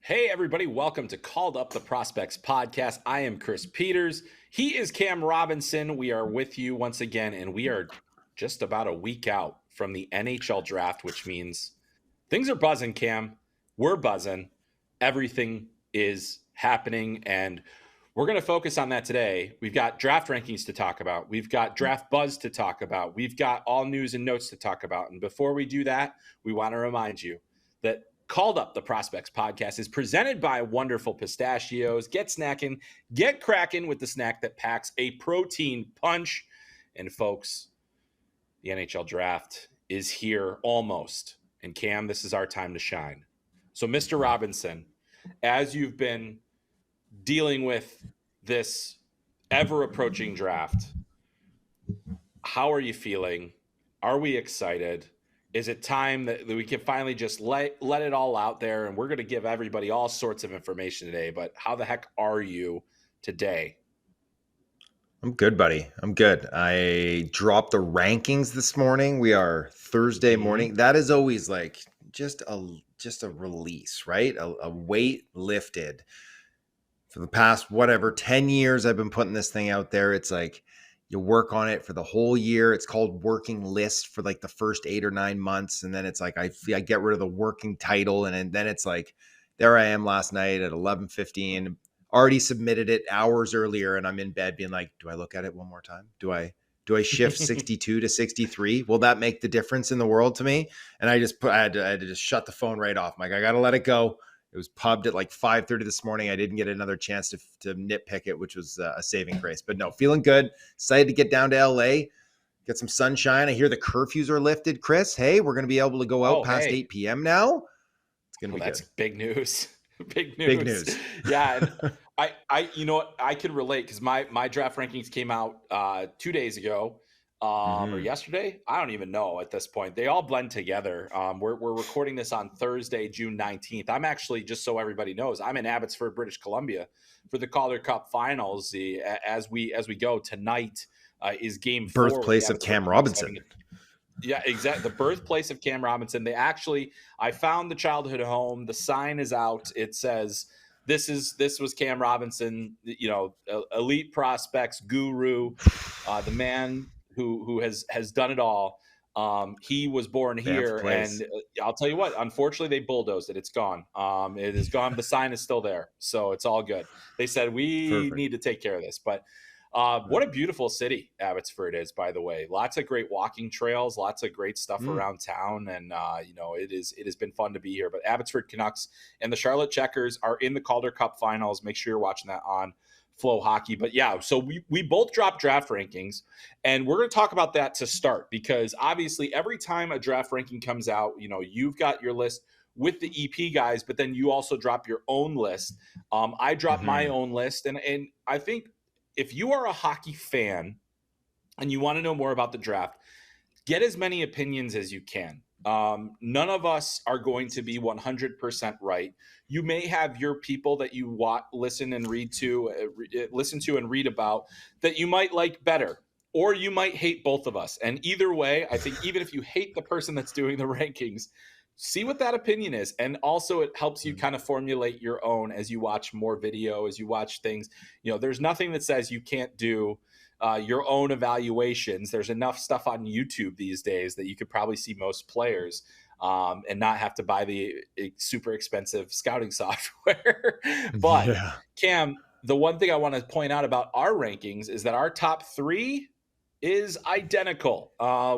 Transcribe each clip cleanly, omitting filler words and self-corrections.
Hey, everybody, welcome to Called Up the Prospects podcast. I am Chris Peters. He is Cam Robinson. We are with you once again, and we are just about a week out from the NHL Draft, which means things are buzzing, Cam. We're buzzing. Everything is happening, and we're going to focus on that today. We've got draft rankings to talk about. We've got draft buzz to talk about. We've got all news and notes to talk about. And before we do that, we want to remind you that Called Up the Prospects podcast is presented by Wonderful Pistachios. Get snackin, get crackin with the snack that packs a protein punch. And folks, the NHL Draft is here almost. And Cam, this is our time to shine. So, Mr. Robinson, as you've been dealing with this ever-approaching draft, how are you feeling? Are we excited? Is it time that we can finally just let it all out there? And we're going to give everybody all sorts of information today, but how the heck are you today? I'm good, buddy. I'm good. I dropped the rankings this morning. We are Thursday morning. That is always like just a release, right? A weight lifted. For the past, 10 years, I've been putting this thing out there. It's like you work on it for the whole year. It's called working list for like the first 8 or 9 months. And then it's like, I get rid of the working title. And then it's like, there I am last night at 11:15, already submitted it hours earlier. And I'm in bed being like, do I look at it one more time? Do I shift 62 to 63? Will that make the difference in the world to me? And I had to just shut the phone right off. I'm like, I got to let it go. It was pubbed at like 5:30 this morning. I didn't get another chance to nitpick it, which was a saving grace. But no, feeling good. Excited to get down to LA, get some sunshine. I hear the curfews are lifted, Chris. Hey, we're going to be able to go out past 8 p.m. now. It's going to be that's good. Big news. Big news. Big news. Yeah. And I you know what? I could relate because my draft rankings came out 2 days ago. Or yesterday, I don't even know at this point. They all blend together. We're recording this on Thursday, June 19th. I'm actually, just so everybody knows, I'm in Abbotsford, British Columbia for the Calder Cup Finals. As we go tonight is Game 4. Birthplace of Cam Robinson. Yeah, exactly. The birthplace of Cam Robinson. I found the childhood home. The sign is out. It says, this was Cam Robinson, elite prospects, guru, the man who has done it all. He was born here, and I'll tell you what, unfortunately they bulldozed it. It's gone. It is gone. The sign is still there, so it's all good. They said we need to take care of this, but what a beautiful city Abbotsford is, by the way. Lots of great walking trails, lots of great stuff around town, and it has been fun to be here. But Abbotsford Canucks and the Charlotte Checkers are in the Calder Cup Finals. Make sure you're watching that on FloHockey. But yeah, so we both dropped draft rankings, and we're going to talk about that to start, because obviously every time a draft ranking comes out, you've got your list with the EP guys, but then you also drop your own list. I dropped my own list, and I think if you are a hockey fan and you want to know more about the draft, get as many opinions as you can. None of us are going to be 100% right. You may have your people that you listen and read about that you might like better, or you might hate both of us. And either way, I think even if you hate the person that's doing the rankings, see what that opinion is. And also it helps you kind of formulate your own as you watch more video, as you watch things. There's nothing that says you can't do your own evaluations. There's enough stuff on YouTube these days that you could probably see most players and not have to buy the super expensive scouting software. But yeah. Cam, the one thing I want to point out about our rankings is that our top 3 is identical.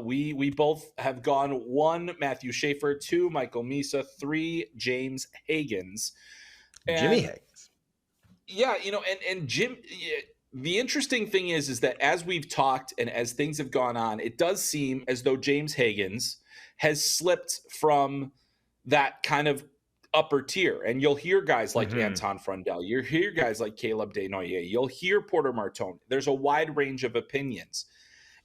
We both have gone 1 Matthew Schaefer, 2 Michael Misa, 3 James Hagens, and Jimmy Hagens. Yeah, and Jim. The interesting thing is that as we've talked and as things have gone on, it does seem as though James Hagens has slipped from that kind of upper tier. And you'll hear guys like Anton Frondell. You'll hear guys like Caleb Desnoyers. You'll hear Porter Martone. There's a wide range of opinions.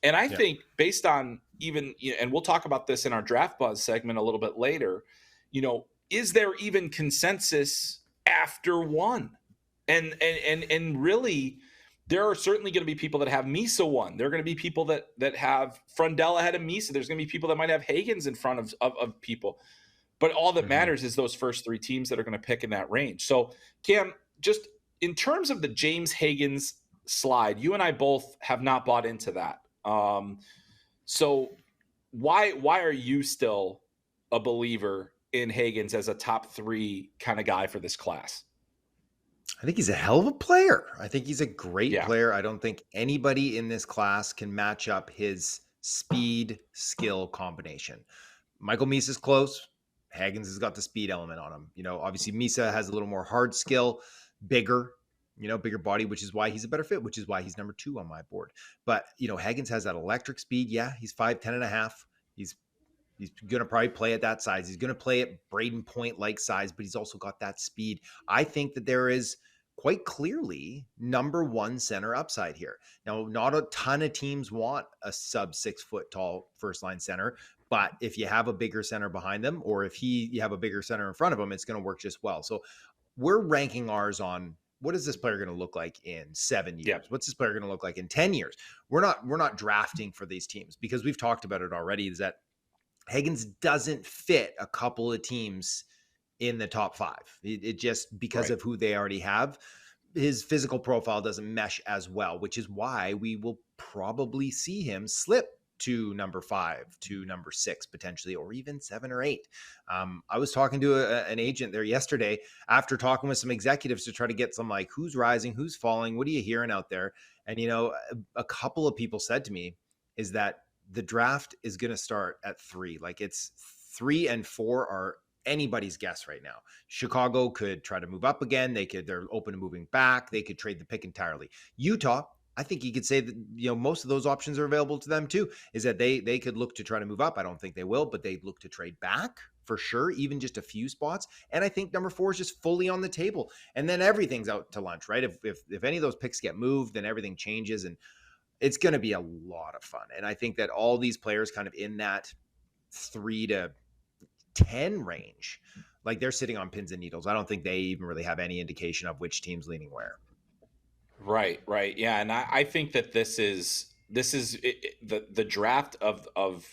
And I think based on even, and we'll talk about this in our Draft Buzz segment a little bit later, is there even consensus after 1? And really, there are certainly going to be people that have Misa 1. There are going to be people that have Frondell ahead of Misa. There's going to be people that might have Hagens in front of people. But all that Mhm. matters is those first three teams that are going to pick in that range. So, Cam, just in terms of the James Hagens slide, you and I both have not bought into that. So why are you still a believer in Hagens as a top three kind of guy for this class? I think he's a hell of a player. I think he's a great Yeah. player. I don't think anybody in this class can match up his speed skill combination. Michael Misa's close. Hagens has got the speed element on him. Obviously Misa has a little more hard skill, bigger, bigger body, which is why he's a better fit, which is why he's number 2 on my board. But, Hagens has that electric speed. Yeah, he's 5'10" and a half. He's going to probably play at that size. He's going to play at Braden Point like size, but he's also got that speed. I think that there is quite clearly number 1 center upside here. Now, not a ton of teams want a sub 6 foot tall first line center, but if you have a bigger center behind them, or if you have a bigger center in front of him, it's going to work just well. So we're ranking ours on what is this player going to look like in 7 years? Yeah. What's this player going to look like in 10 years? We're not drafting for these teams because we've talked about it already, is that Hagens doesn't fit a couple of teams in the top 5. It just because Right. of who they already have, his physical profile doesn't mesh as well, which is why we will probably see him slip to number 5, to number 6, potentially, or even 7 or 8. I was talking to an agent there yesterday after talking with some executives to try to get some like who's rising, who's falling, what are you hearing out there? And, a couple of people said to me is that the draft is going to start at 3. Like it's 3 and 4 are anybody's guess right now. Chicago could try to move up again. They're open to moving back. They could trade the pick entirely. Utah, I think you could say that, most of those options are available to them too, is that they could look to try to move up. I don't think they will, but they'd look to trade back for sure, even just a few spots. And I think number 4 is just fully on the table. And then everything's out to lunch, right? If any of those picks get moved, then everything changes. And it's going to be a lot of fun. And I think that all these players kind of in that 3 to 10 range, like they're sitting on pins and needles. I don't think they even really have any indication of which team's leaning where. Right. Yeah. And I think that the draft of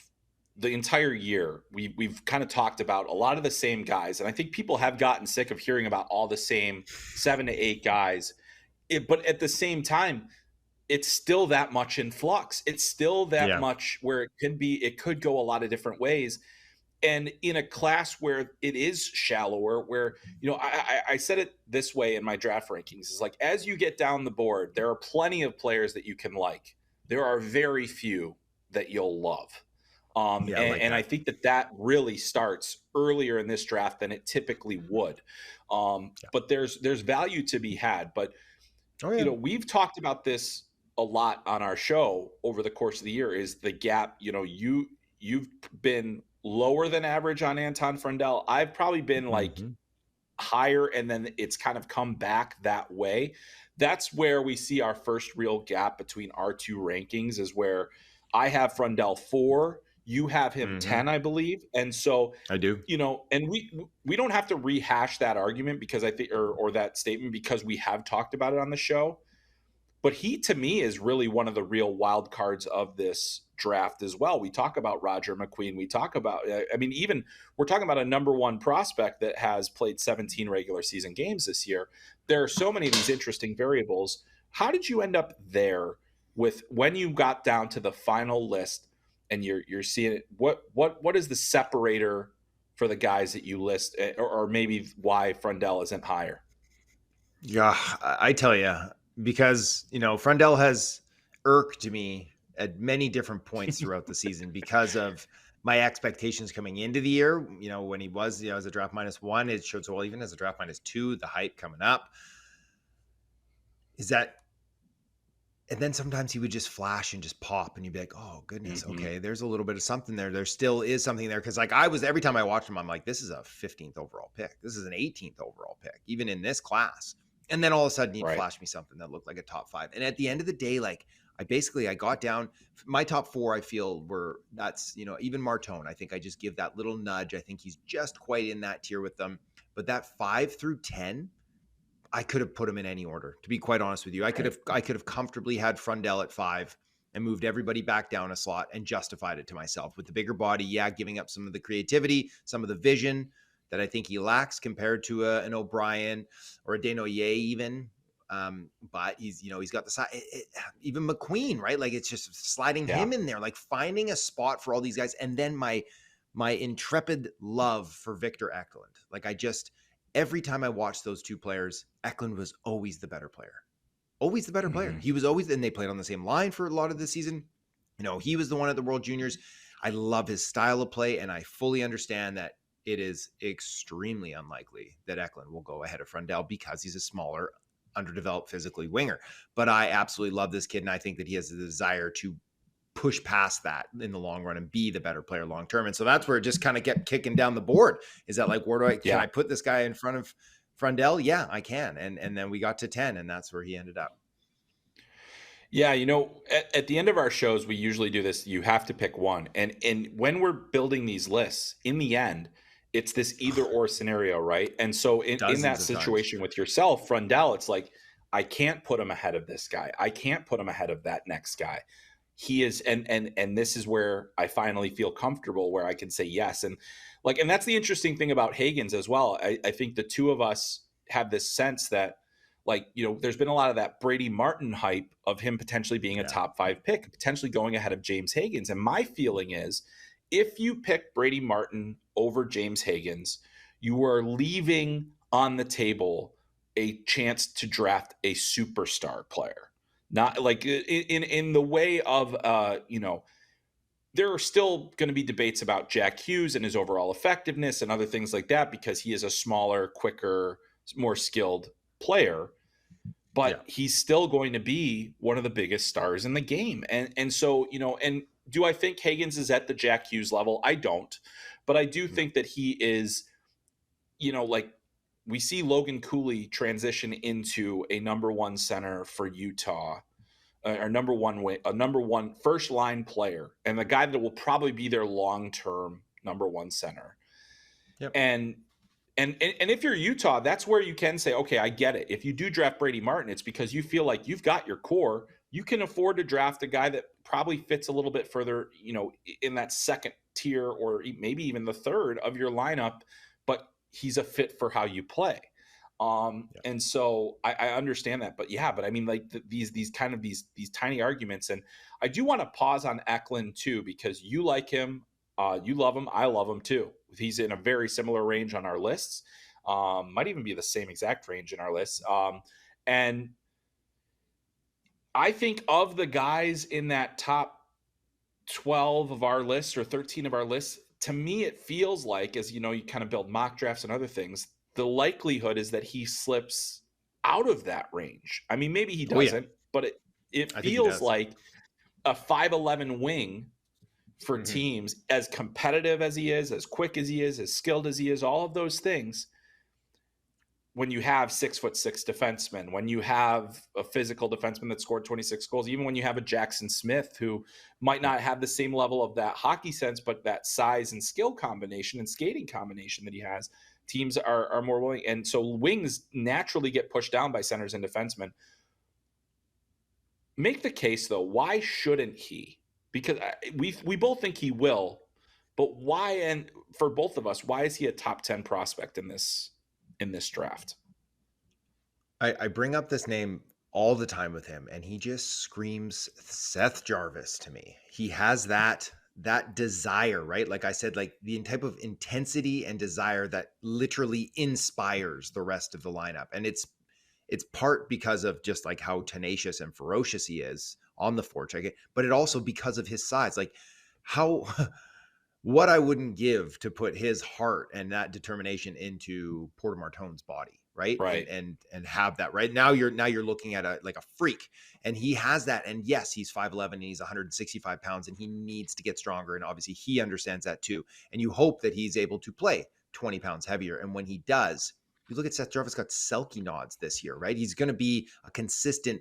the entire year. We've kind of talked about a lot of the same guys. And I think people have gotten sick of hearing about all the same 7 to 8 guys. But at the same time, it's still that much in flux. It's still that Yeah. much where it could go a lot of different ways. And in a class where it is shallower, where, I said it this way in my draft rankings, is like, as you get down the board, there are plenty of players that you can like. There are very few that you'll love. Yeah, I like And I that. think that really starts earlier in this draft than it typically would. Yeah. But there's value to be had. But Oh yeah. we've talked about this a lot on our show over the course of the year, is the gap. You've been lower than average on Anton Frondell. I've probably been like Mm-hmm. higher, and then it's kind of come back that way. That's where we see our first real gap between our two rankings, is where I have Frondell 4, you have him Mm-hmm. 10, I believe. And so, I do. and we don't have to rehash that argument, because I think, or that statement, because we have talked about it on the show. But he, to me, is really one of the real wild cards of this draft as well. We talk about Roger McQueen. We talk about, even we're talking about a number 1 prospect that has played 17 regular season games this year. There are so many of these interesting variables. How did you end up there with, when you got down to the final list and you're seeing it? What is the separator for the guys that you list, or maybe why Frondell isn't higher? Yeah, I tell you, because Frondell has irked me at many different points throughout the season because of my expectations coming into the year. When he was, as a draft -1, it showed so well. Even as a draft -2, the hype coming up is that. And then sometimes he would just flash and just pop, and you'd be like, "Oh goodness, Mm-hmm. okay, there's a little bit of something there. There still is something there." Because like I was, every time I watched him, I'm like, "This is a 15th overall pick. This is an 18th overall pick, even in this class." And then all of a sudden, he'd Right. flash me something that looked like a top 5. And at the end of the day, like I got down my top 4. I feel that's even Martone. I think I just give that little nudge. I think he's just quite in that tier with them. But that 5 through 10. I could have put him in any order, to be quite honest with you. I could have comfortably had Frondell at 5, and moved everybody back down a slot and justified it to myself with the bigger body. Yeah, giving up some of the creativity, some of the vision that I think he lacks compared to an O'Brien or a Desnoyers even. But he's got the side, even McQueen, right? Like it's just sliding him in there, like finding a spot for all these guys. And then my intrepid love for Victor Eklund. Like every time I watched those two players, Eklund was always the better player. Always the better player. He was always, and they played on the same line for a lot of the season. He was the one at the World Juniors. I love his style of play, and I fully understand that it is extremely unlikely that Eklund will go ahead of Frondell because he's a smaller, underdeveloped physically winger. But I absolutely love this kid, and I think that he has the desire to push past that in the long run and be the better player long term. And so that's where it just kind of kept kicking down the board. Is that like, can I put this guy in front of Frondell? Yeah, I can. And then we got to 10, and that's where he ended up. Yeah, at the end of our shows, we usually do this. You have to pick one. And when we're building these lists, in the end, it's this either or scenario, right? And so in that situation with yourself, Frondell, it's like, I can't put him ahead of this guy. I can't put him ahead of that next guy. He is, and this is where I finally feel comfortable, where I can say yes. And that's the interesting thing about Hagens as well. I think the two of us have this sense that, there's been a lot of that Brady Martin hype of him potentially being a top 5 pick, potentially going ahead of James Hagens. And my feeling is, if you pick Brady Martin over James Hagens, you are leaving on the table a chance to draft a superstar player. Not like in the way of, there are still going to be debates about Jack Hughes and his overall effectiveness and other things like that, because he is a smaller, quicker, more skilled player, but he's still going to be one of the biggest stars in the game. And so, and do I think Hagens is at the Jack Hughes level? I don't, but I do think that he is, we see Logan Cooley transition into a number 1 center for Utah, a number one first line player, and the guy that will probably be their long-term number 1 center. And if you're Utah, that's where you can say, okay, I get it. If you do draft Brady Martin, it's because you feel like you've got your core. You can afford to draft a guy that probably fits a little bit further, in that second tier or maybe even the third of your lineup, but he's a fit for how you play. And so I understand that, but I mean, these tiny arguments. And I do want to pause on Eklund too, because you like him. You love him. I love him too. He's in a very similar range on our lists. Might even be the same exact range in our lists. And I think of the guys in that top 12 of our lists or 13 of our lists, to me, it feels like, as you kind of build mock drafts and other things, the likelihood is that he slips out of that range. I mean, maybe he doesn't, but it feels like a 5'11" wing for teams, as competitive as he is, as quick as he is, as skilled as he is, all of those things. When you have 6'6" defensemen, when you have a physical defenseman that scored 26 goals, even when you have a Jackson Smith who might not have the same level of that hockey sense, but that size and skill combination and skating combination that he has, teams are more willing. And so wings naturally get pushed down by centers and defensemen. Make the case, though, why shouldn't he? Because we both think he will, but why? And for both of us, why is he a top 10 prospect in this draft? I bring up this name all the time with him, and he just screams Seth Jarvis to me. He has that desire, right? Like I said, like the type of intensity and desire that literally inspires the rest of the lineup. And it's part because of just like how tenacious and ferocious he is on the forecheck, but it also because of his size. Like what I wouldn't give to put his heart and that determination into Porter Martone's body, right? And have that right now. You're looking at a freak, and he has that. And yes, he's 5'11" and he's 165 pounds, and he needs to get stronger. And obviously, he understands that too. And you hope that he's able to play 20 pounds heavier. And when he does, you look at Seth Jarvis got Selke nods this year, right? He's going to be a consistent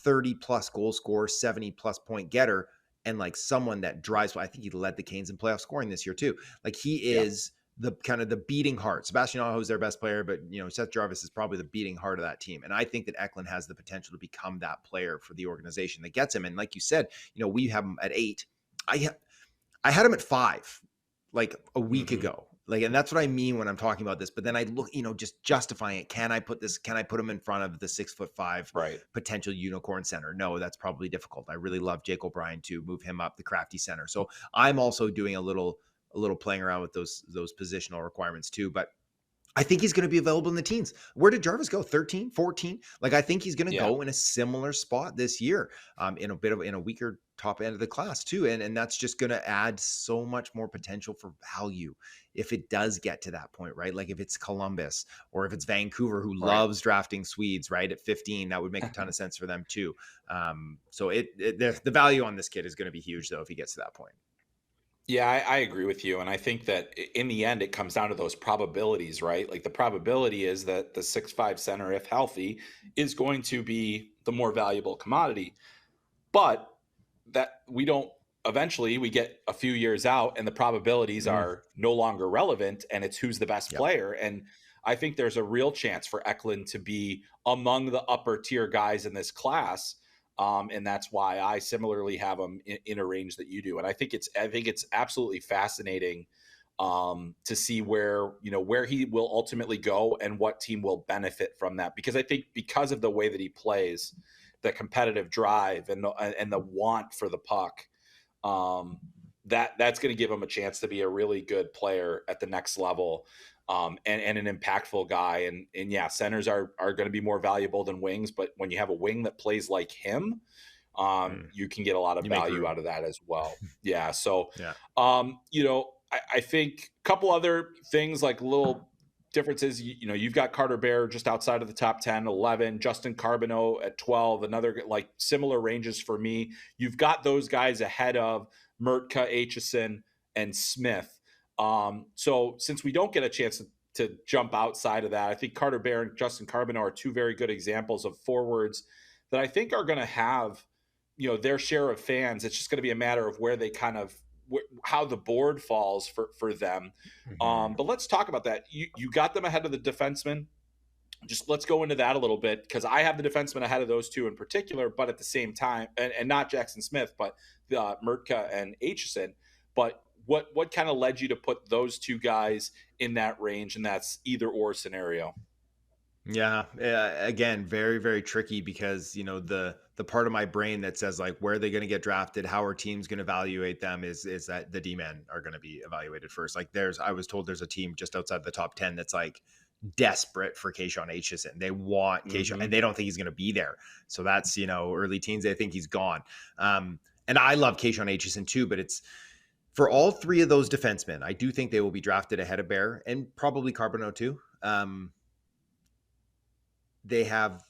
30 plus goal scorer, 70 plus point getter. And like someone that drives, I think he led the Canes in playoff scoring this year too. Like he is the kind of the beating heart. Sebastian Aho is their best player, but Seth Jarvis is probably the beating heart of that team. And I think that Eklund has the potential to become that player for the organization that gets him. And like you said, we have him at 8. I had him at 5 like a week ago. And that's what I mean when I'm talking about this. But then I look, just justifying it. Can I put him in front of the 6'5" potential unicorn center? No, that's probably difficult. I really love Jake O'Brien to move him up the crafty center. So I'm also doing a little playing around with those positional requirements too. But I think he's going to be available in the teens. Where did Jarvis go? 13, 14? I think he's going to go in a similar spot this year, in a weaker top end of the class too. And that's just going to add so much more potential for value if it does get to that point, right? Like if it's Columbus or if it's Vancouver, who loves drafting Swedes, right? At 15, that would make a ton of sense for them too. So the value on this kid is going to be huge though, if he gets to that point. Yeah, I agree with you. And I think that in the end, it comes down to those probabilities, right? Like the probability is that the 6'5" center, if healthy, is going to be the more valuable commodity. But that eventually we get a few years out and the probabilities are no longer relevant, and it's who's the best player. And I think there's a real chance for Eklund to be among the upper tier guys in this class. And that's why I similarly have him in a range that you do. And I think it's absolutely fascinating to see where he will ultimately go and what team will benefit from that. Because I think because of the way that he plays, the competitive drive and the want for the puck, that's going to give him a chance to be a really good player at the next level. And an impactful guy. And yeah, centers are going to be more valuable than wings, but when you have a wing that plays like him, you can get a lot of value out of that as well. Yeah. So, I think a couple other things, like little differences, you've got Carter Bear just outside of the top 10, 11, Justin Carbonneau at 12, another like similar ranges for me. You've got those guys ahead of Mertka, Aitchison, and Smith. So since we don't get a chance to jump outside of that, I think Carter Bear and Justin Carbonneau are two very good examples of forwards that I think are going to have, their share of fans. It's just going to be a matter of where they how the board falls for them. But let's talk about that. You got them ahead of the defensemen. Just let's go into that a little bit, because I have the defensemen ahead of those two in particular, but at the same time, and not Jackson Smith, but Mertka and Aitchison. But what kind of led you to put those two guys in that range, and that's either or scenario? Yeah. Again, very, very tricky, because, the part of my brain that says like, where are they going to get drafted? How are teams going to evaluate them is that the D-men are going to be evaluated first. Like I was told there's a team just outside the top 10 that's like desperate for Kayshawn Aitchison. They want Kayshawn and they don't think he's going to be there. So that's, early teens, they think he's gone. And I love Kayshawn Aitchison too, but it's, for all three of those defensemen, I do think they will be drafted ahead of Bear and probably Carbonneau too. They have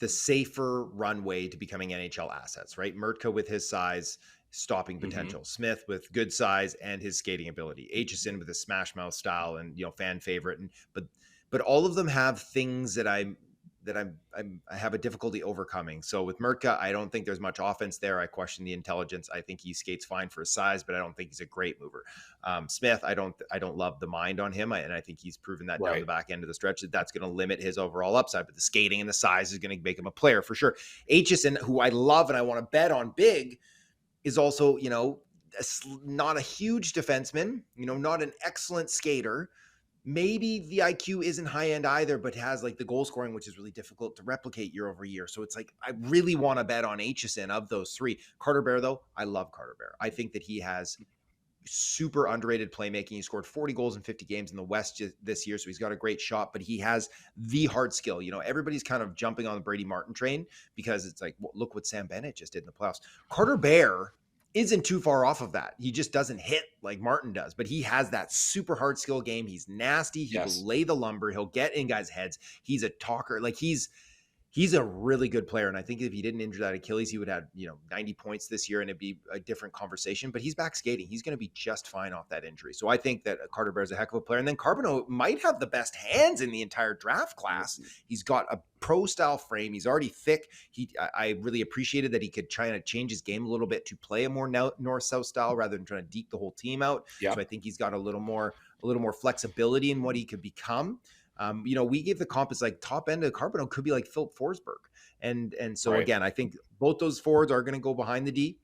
the safer runway to becoming NHL assets, right? Mertka with his size, stopping potential. Smith with good size and his skating ability. Aitchison with his smash mouth style and fan favorite. But all of them have things that I have a difficulty overcoming. So with Mertka, I don't think there's much offense there. I question the intelligence. I think he skates fine for his size, but I don't think he's a great mover. Smith, I don't love the mind on him, and I think he's proven that down the back end of the stretch that's going to limit his overall upside. But the skating and the size is going to make him a player for sure. Aitchison, who I love and I want to bet on big, is also not a huge defenseman, not an excellent skater. Maybe the IQ isn't high end either, but has like the goal scoring, which is really difficult to replicate year over year. So it's like, I really want to bet on Aitchison of those three. Carter Bear, though, I love Carter Bear. I think that he has super underrated playmaking. He scored 40 goals in 50 games in the West this year, so he's got a great shot, but he has the hard skill. Everybody's kind of jumping on the Brady Martin train because it's like, well, look what Sam Bennett just did in the playoffs. Carter Bear isn't too far off of that. He just doesn't hit like Martin does, but he has that super hard skill game. He's nasty. He will lay the lumber. He'll get in guys' heads. He's a talker. Like he's a really good player. And I think if he didn't injure that Achilles, he would have 90 points this year and it'd be a different conversation, but he's back skating. He's going to be just fine off that injury. So I think that Carter Bear is a heck of a player. And then Carbonneau might have the best hands in the entire draft class. He's got a pro style frame. He's already thick. I really appreciated that he could try to change his game a little bit to play a more north-south style rather than trying to deke the whole team out. So I think he's got a little more a little more flexibility in what he could become. We gave the comp as like top end of Carbonell could be like Philip Forsberg. And so Right. again, I think both those forwards are going to go behind the D,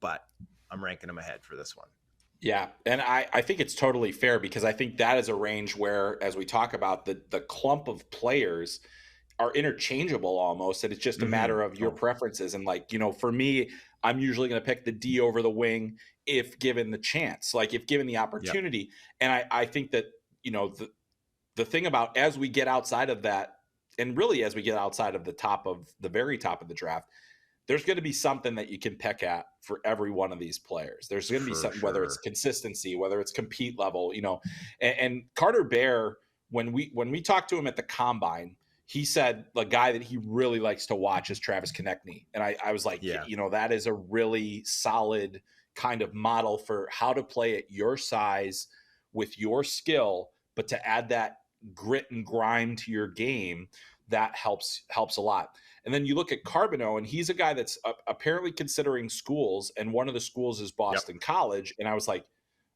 but I'm ranking them ahead for this one. Yeah. And I think it's totally fair because I think that is a range where, as we talk about, the clump of players are interchangeable almost. And it's just a matter of your preferences. And like, for me, I'm usually going to pick the D over the wing if given the chance, like if given the opportunity. Yep. And I think that, the thing about as we get outside of that, and really as we get outside of the very top of the draft, there's going to be something that you can peck at for every one of these players. There's going to be something, whether it's consistency, whether it's compete level, and Carter Bear, when we talked to him at the combine, he said the guy that he really likes to watch is Travis Konechny. And I was like, that is a really solid kind of model for how to play at your size with your skill, but to add that grit and grime to your game, that helps a lot. And then you look at Carbonell, and he's a guy that's apparently considering schools, and one of the schools is Boston College. And I was like,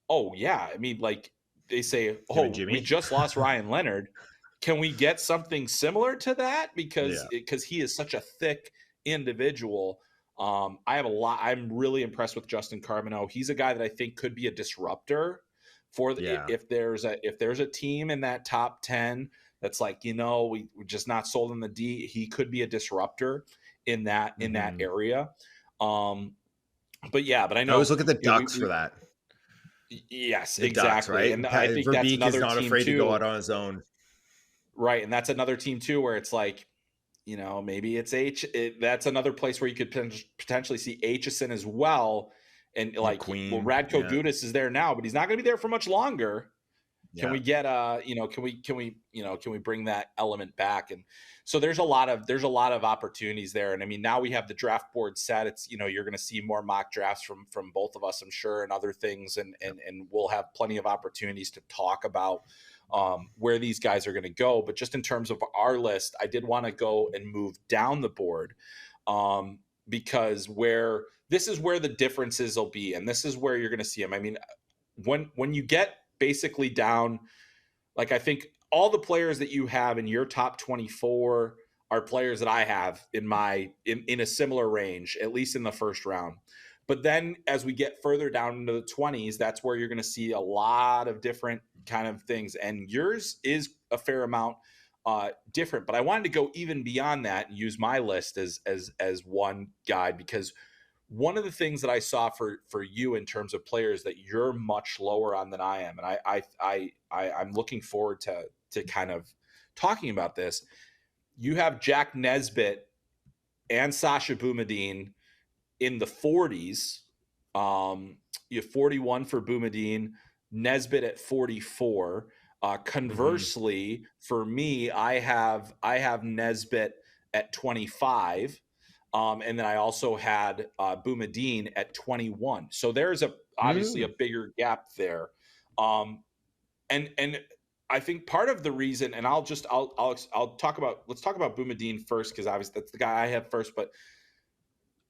oh yeah, I mean, like they say, we just lost Ryan Leonard. Can we get something similar to that? Because he is such a thick individual. I'm really impressed with Justin Carbonell. He's a guy that I think could be a disruptor for if there's a team in that top 10 that's like, we're just not sold in the D, he could be a disruptor in that area. But I know I always look at the Ducks for that. Yes, the exactly. Ducks, right? And I think that's another is not team afraid too, to go out on his own. Right. And that's another team too, where it's like, maybe it's that's another place where you could potentially see Aitchison as well. And like, Radko Gudas is there now, but he's not going to be there for much longer. Can we get can we bring that element back? And so there's a lot of opportunities there. And I mean, now we have the draft board set. It's, you're going to see more mock drafts from both of us, I'm sure, and other things. And we'll have plenty of opportunities to talk about where these guys are going to go. But just in terms of our list, I did want to go and move down the board because this is where the differences will be. And this is where you're going to see them. I mean, when you get basically down, like I think all the players that you have in your top 24 are players that I have in a similar range, at least in the first round. But then as we get further down into the 20s, that's where you're going to see a lot of different kind of things. And yours is a fair amount different. But I wanted to go even beyond that and use my list as one guide, because one of the things that I saw for you in terms of players that you're much lower on than I am, and I'm looking forward to kind of talking about this. You have Jack Nesbitt and Sasha Boumediene in the 40s. You have 41 for Boumediene, Nesbitt at 44. Conversely, for me, I have Nesbitt at 25. And then I also had Boumediene at 21. So there's obviously a bigger gap there. And I think part of the reason, and let's talk about Boumediene first, because obviously that's the guy I have first, but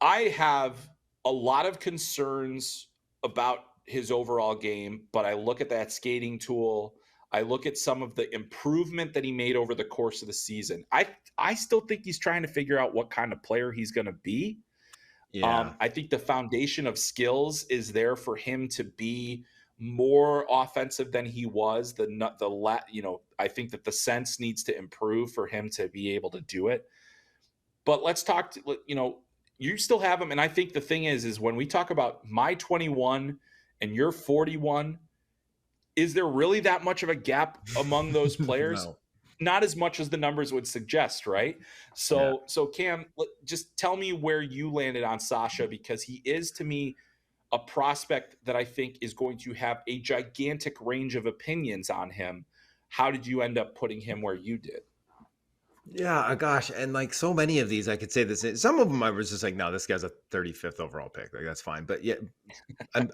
I have a lot of concerns about his overall game, but I look at that skating tool. I look at some of the improvement that he made over the course of the season. I still think he's trying to figure out what kind of player he's going to be. Yeah. I think the foundation of skills is there for him to be more offensive than he was. I think that the sense needs to improve for him to be able to do it. But let's talk you still have him. And I think the thing is when we talk about my 21 and your 41, is there really that much of a gap among those players? No. Not as much as the numbers would suggest, right? So Cam, just tell me where you landed on Sasha, because he is, to me, a prospect that I think is going to have a gigantic range of opinions on him. How did you end up putting him where you did? Yeah, gosh, and like so many of these, I could say this. Some of them, I was just like, no, this guy's a 35th overall pick. Like that's fine. But yeah,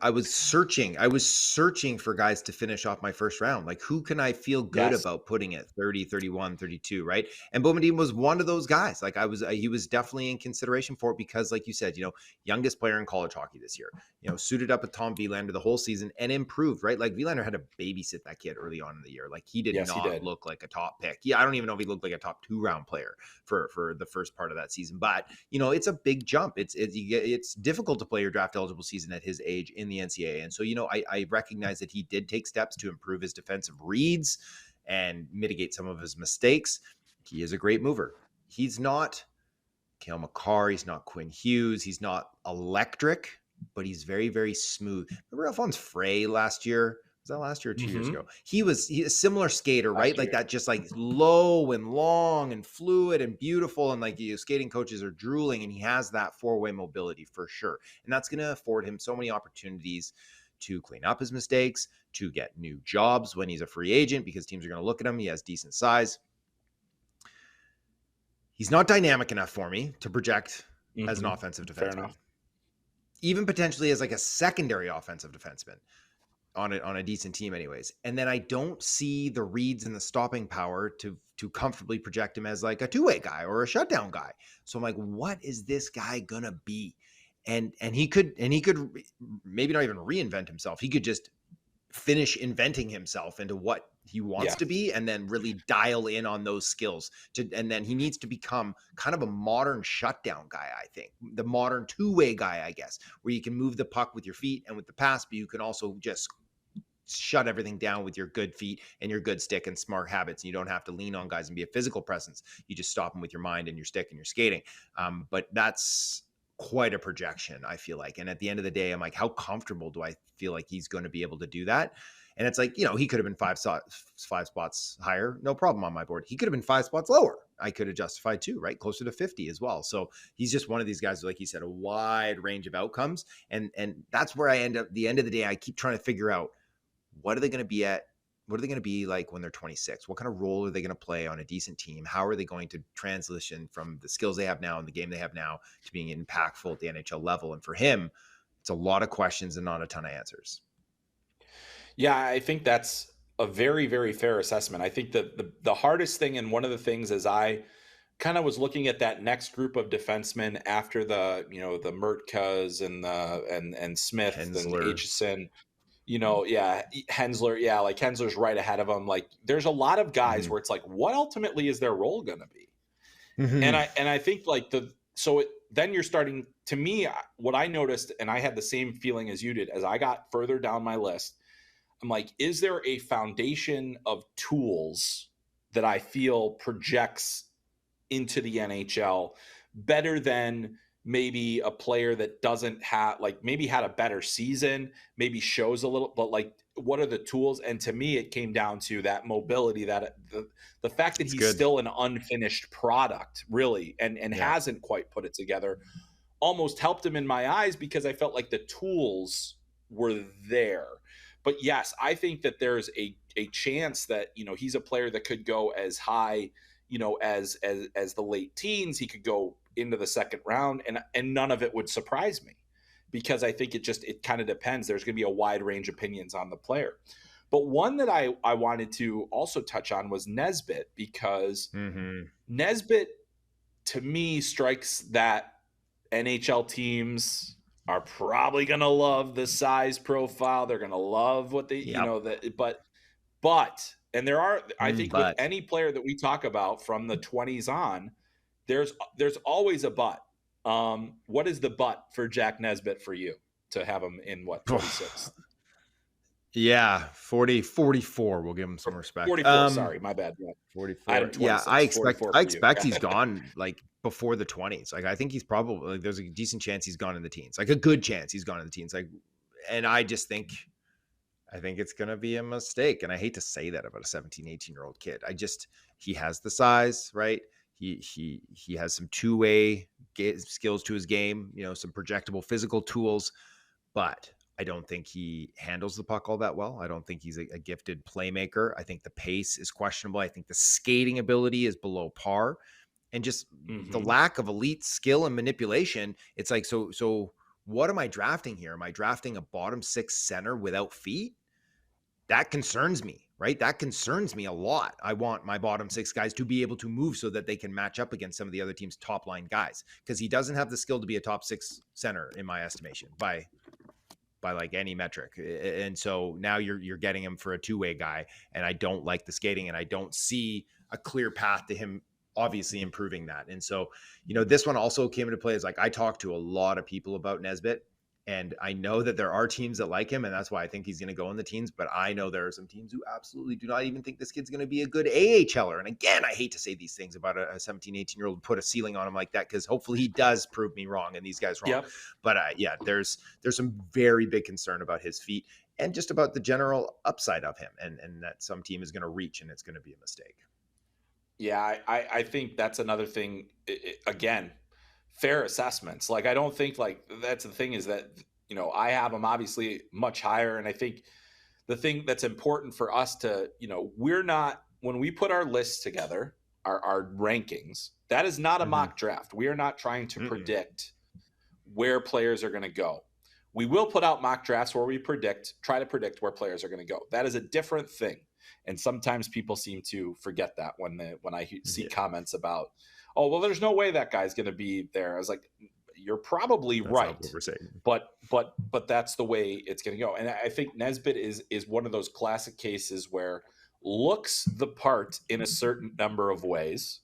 I was searching. I was searching for guys to finish off my first round. Like, who can I feel good Yes. about putting at 30, 31, 32, right? And Boumediene was one of those guys. Like, he was definitely in consideration for it because, like you said, youngest player in college hockey this year, suited up with Tom Vilander the whole season and improved, right? Like, Vilander had to babysit that kid early on in the year. Like, he did Yes, he not did. look like a top pick. Yeah, I don't even know if he looked like a top 2 round player for the first part of that season. But it's a big jump. It's difficult to play your draft eligible season at his age in the NCAA, and so I recognize that he did take steps to improve his defensive reads and mitigate some of his mistakes. He is a great mover. He's not Cale Makar. He's not Quinn Hughes. He's not electric, but he's very, very smooth. Remember Alphonse Frey last year? Was that last year or 2 years Mm-hmm. ago? He's a similar skater, right? Last Like year. that, just like low and long and fluid and beautiful. And like skating coaches are drooling, and he has that 4-way mobility for sure. And that's going to afford him so many opportunities to clean up his mistakes, to get new jobs when he's a free agent because teams are going to look at him. He has decent size. He's not dynamic enough for me to project as an Mm-hmm. offensive Fair defenseman, enough. even potentially as like a secondary offensive defenseman on a decent team anyways. And then I don't see the reads and the stopping power to comfortably project him as like a 2-way guy or a shutdown guy. So I'm like, what is this guy gonna be? And he could maybe not even reinvent himself. He could just finish inventing himself into what he wants Yeah. to be and then really dial in on those skills and then he needs to become kind of a modern shutdown guy. I think the modern 2-way guy, I guess, where you can move the puck with your feet and with the pass, but you can also just shut everything down with your good feet and your good stick and smart habits. And you don't have to lean on guys and be a physical presence. You just stop them with your mind and your stick and your skating. But that's quite a projection, I feel like. And at the end of the day, I'm like, how comfortable do I feel like he's going to be able to do that? And it's like, he could have been five spots higher, no problem on my board. He could have been 5 spots lower. I could have justified too, right? Closer to 50 as well. So he's just one of these guys, like you said, a wide range of outcomes. And that's where I end up. At the end of the day, I keep trying to figure out, what are they going to be at? What are they going to be like when they're 26? What kind of role are they going to play on a decent team? How are they going to transition from the skills they have now and the game they have now to being impactful at the NHL level? And for him, it's a lot of questions and not a ton of answers. Yeah, I think that's a very, very fair assessment. I think that the hardest thing, and one of the things, is I kind of was looking at that next group of defensemen after the Mertkas and the and Smith and Hensler. Aitchison. Yeah, Hensler. Yeah, like Hensler's right ahead of him. Like, there's a lot of guys Mm-hmm. where it's like, what ultimately is their role going to be? And Mm-hmm. I think like then you're starting to me. What I noticed, and I had the same feeling as you did, as I got further down my list. I'm like, is there a foundation of tools that I feel projects into the NHL better than maybe a player that doesn't have, like, maybe had a better season, maybe shows a little, but like, what are the tools? And to me, it came down to that mobility, that the fact that It's he's good. still an unfinished product, really, and Yeah. hasn't quite put it together, almost helped him in my eyes, because I felt like the tools were there. But yes, I think that there's a chance that he's a player that could go as high, as the late teens. He could go into the second round, and none of it would surprise me, because I think it kind of depends. There's going to be a wide range of opinions on the player. But one that I wanted to also touch on was Nesbitt, because Mm-hmm. Nesbitt, to me, strikes that NHL teams are probably going to love the size profile. They're going to love what they, Yep. that, but, and there are, I think, with But any player that we talk about from the 20s on, there's always a but. What is the but for Jack Nesbitt for you to have him in what, 46th? yeah, 40, 44. We'll give him some respect. 44, sorry, my bad. Yeah. I had 44. him Yeah, 26, 44 I for you. expect he's gone like before the 20s. Like I think he's probably like, there's a decent chance he's gone in the teens. Like a good chance he's gone in the teens. Like and I think it's going to be a mistake, and I hate to say that about a 17, 18-year-old kid. He has the size, right? He has some 2-way skills to his game, some projectable physical tools, but I don't think he handles the puck all that well. I don't think he's a gifted playmaker. I think the pace is questionable. I think the skating ability is below par, and just the Mm-hmm. lack of elite skill and manipulation. It's like, so what am I drafting here? Am I drafting a bottom six center without feet? That concerns me, right? That concerns me a lot. I want my bottom six guys to be able to move so that they can match up against some of the other team's top line guys, because he doesn't have the skill to be a top six center in my estimation by like any metric. And so now you're getting him for a two-way guy, and I don't like the skating, and I don't see a clear path to him obviously improving that. And so, this one also came into play. Is like, I talked to a lot of people about Nesbitt, and I know that there are teams that like him, and that's why I think he's going to go in the teens. But I know there are some teams who absolutely do not even think this kid's going to be a good AHLer. And again, I hate to say these things about a 17, 18-year-old, put a ceiling on him like that, because hopefully he does prove me wrong and these guys wrong. Yep. But yeah, there's some very big concern about his feet and just about the general upside of him, and that some team is going to reach and it's going to be a mistake. Yeah, I think that's another thing. Again, fair assessments. Like, I don't think, like, that's the thing, is that, I have him obviously much higher. And I think the thing that's important for us to, we're not, when we put our lists together, our rankings, that is not a mock draft. We are not trying to predict where players are going to go. We will put out mock drafts where we try to predict where players are going to go. That is a different thing. And sometimes people seem to forget that when I see comments about, oh, well, there's no way that guy's going to be there. I was like, you're probably right. Not what we're saying. But that's the way it's going to go. And I think Nesbitt is one of those classic cases where looks the part in a certain number of ways.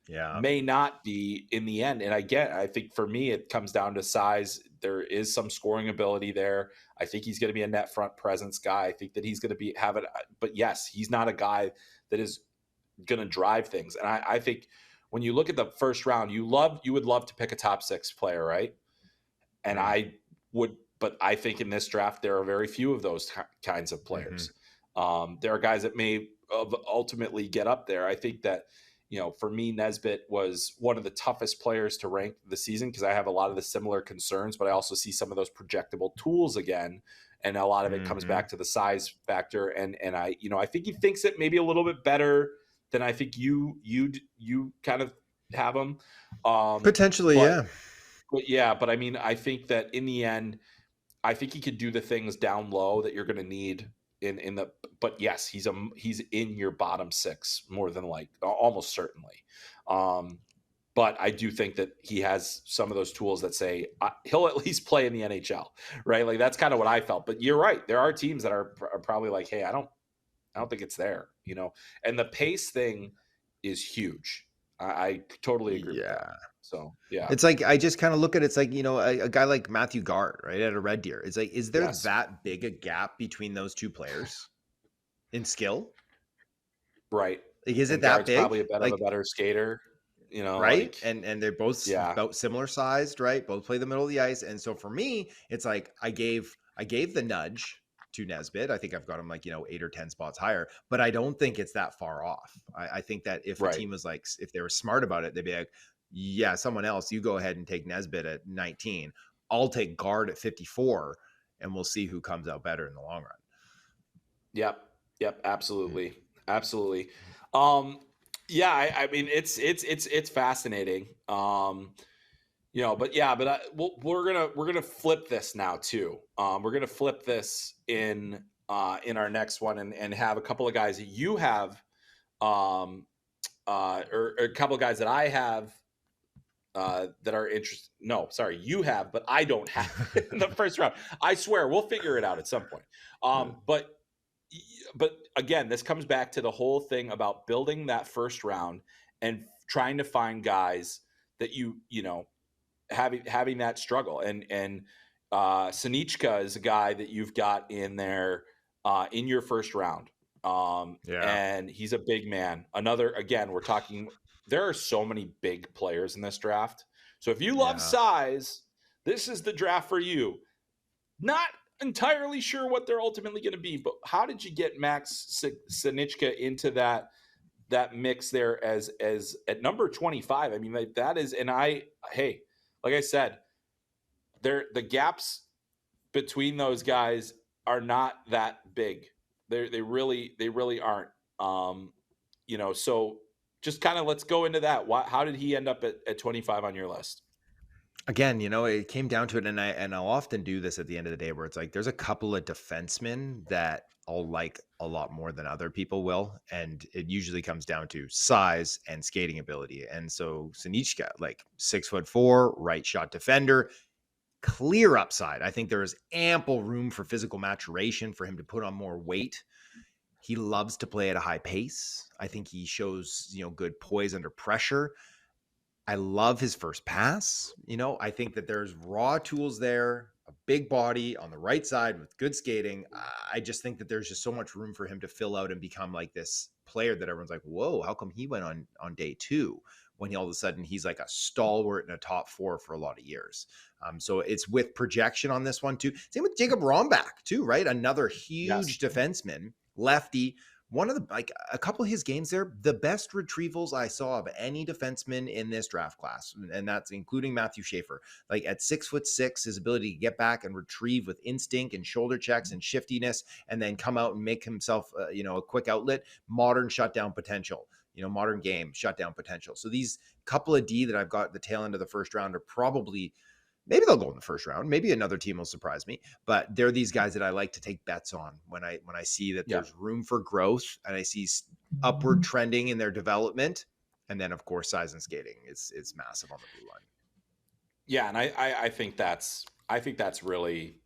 Yeah. May not be in the end. And I think for me, it comes down to size. There is some scoring ability there. I think he's going to be a net front presence guy. I think that he's going to have it. But yes, he's not a guy that is going to drive things. And I think when you look at the first round, you would love to pick a top six player, right? And I would, but I think in this draft, there are very few of those kinds of players. There are guys that may ultimately get up there. I think that, for me, Nesbitt was one of the toughest players to rank this season, because I have a lot of the similar concerns, but I also see some of those projectable tools again. And a lot of it comes back to the size factor. And I think he thinks it maybe a little bit better than I think you kind of have him. Potentially, yeah. But I mean, I think that in the end, I think he could do the things down low that you're going to need but yes, he's in your bottom six more than almost certainly. But I do think that he has some of those tools that say he'll at least play in the NHL, right? Like, that's kind of what I felt. But you're right. There are teams that are probably like, hey, I don't think it's there, and the pace thing is huge. I totally agree with that. So, yeah. It's like, I just kind of look at it, it's like, a guy like Matthew Gard, right, at a Red Deer. It's like, is there that big a gap between those two players in skill? Right. Like, is it that big? Probably a better skater, right? And they're both about similar sized, right? Both play the middle of the ice. And so for me, it's like, I gave the nudge to Nesbitt. I think I've got him 8 or 10 spots higher, but I don't think it's that far off. I think that if a team was if they were smart about it, they'd be like, yeah, someone else, you go ahead and take Nesbitt at 19. I'll take Gard at 54, and we'll see who comes out better in the long run. Yep. Absolutely. Absolutely. Yeah, I mean, it's fascinating. But we're gonna flip this now too. We're gonna flip this in our next one and have a couple of guys that you have, or a couple of guys that I have that are interested. No, sorry, you have, but I don't have in the first round. I swear, we'll figure it out at some point. But again, this comes back to the whole thing about building that first round and trying to find guys that having that struggle. And Sanichka is a guy that you've got in there in your first round. And he's a big man. Again, we're talking, there are so many big players in this draft. So if you love size, this is the draft for you. Not entirely sure what they're ultimately going to be, but how did you get Max Sanichka into that mix there as at number 25? I mean, that is, and like I said, the gaps between those guys are not that big. They really aren't. Um, so just kind of let's go into that. How did he end up at 25 on your list? Again, it came down to it, and I'll often do this at the end of the day, where it's like there's a couple of defensemen that I'll like a lot more than other people will, and it usually comes down to size and skating ability. And so Sinichka, like 6'4", right shot defender, clear upside. I think there is ample room for physical maturation for him to put on more weight. He loves to play at a high pace. I think he shows, good poise under pressure. I love his first pass. I think that there's raw tools there, a big body on the right side with good skating. I just think that there's just so much room for him to fill out and become like this player that everyone's like, whoa, how come he went on day two when all of a sudden he's like a stalwart in a top four for a lot of years. So it's with projection on this one too. Same with Jacob Rombach too, right? Another huge defenseman, lefty. One of the, like a couple of his games there, the best retrievals I saw of any defenseman in this draft class, and that's including Matthew Schaefer. Like at 6'6", his ability to get back and retrieve with instinct and shoulder checks and shiftiness, and then come out and make himself, a quick outlet, modern shutdown potential. Modern game shutdown potential. So these couple of D that I've got at the tail end of the first round are probably, maybe they'll go in the first round. Maybe another team will surprise me, but they're these guys that I like to take bets on when I see that there's room for growth and I see upward trending in their development. And then of course, size and skating is massive on the blue line. Yeah. And I think that's really,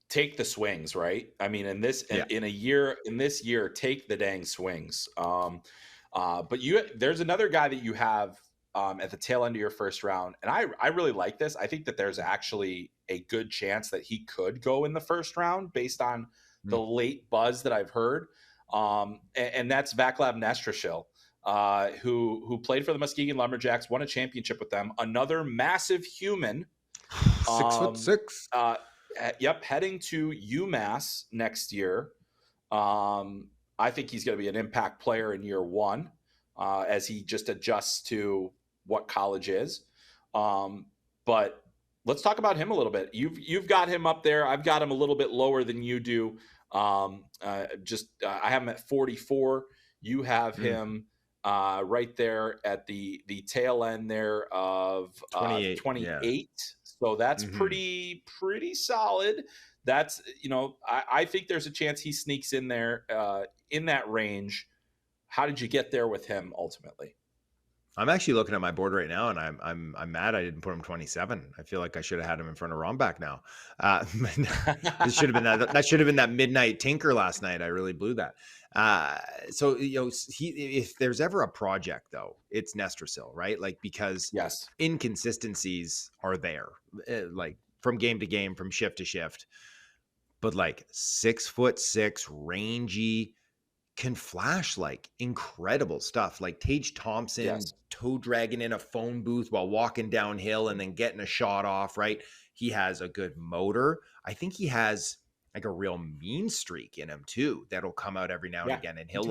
take the swings, right? I mean, in this year, take the dang swings. But there's another guy that you have at the tail end of your first round, and I really like this. I think that there's actually a good chance that he could go in the first round based on the late buzz that I've heard. And that's Vaclav Nestrashil, who played for the Muskegon Lumberjacks, won a championship with them. Another massive human, 6'6". Heading to UMass next year. I think he's going to be an impact player in year one, as he just adjusts to what college is. But let's talk about him a little bit. You've got him up there. I've got him a little bit lower than you do. I have him at 44. You have him right there at the tail end there of 28. Yeah. So that's pretty solid. That's, I think there's a chance he sneaks in there in that range. How did you get there with him ultimately? I'm actually looking at my board right now, and I'm mad I didn't put him 27. I feel like I should have had him in front of Rombach now. This should have been that should have been that midnight tinker last night. I really blew that. So if there's ever a project though, it's Nestrashil, right? Like, because inconsistencies are there, like from game to game, from shift to shift. But like 6'6", rangy, can flash like incredible stuff, like Tage Thompson toe dragging in a phone booth while walking downhill and then getting a shot off, right? He has a good motor. I think he has like a real mean streak in him too that'll come out every now and again, and he'll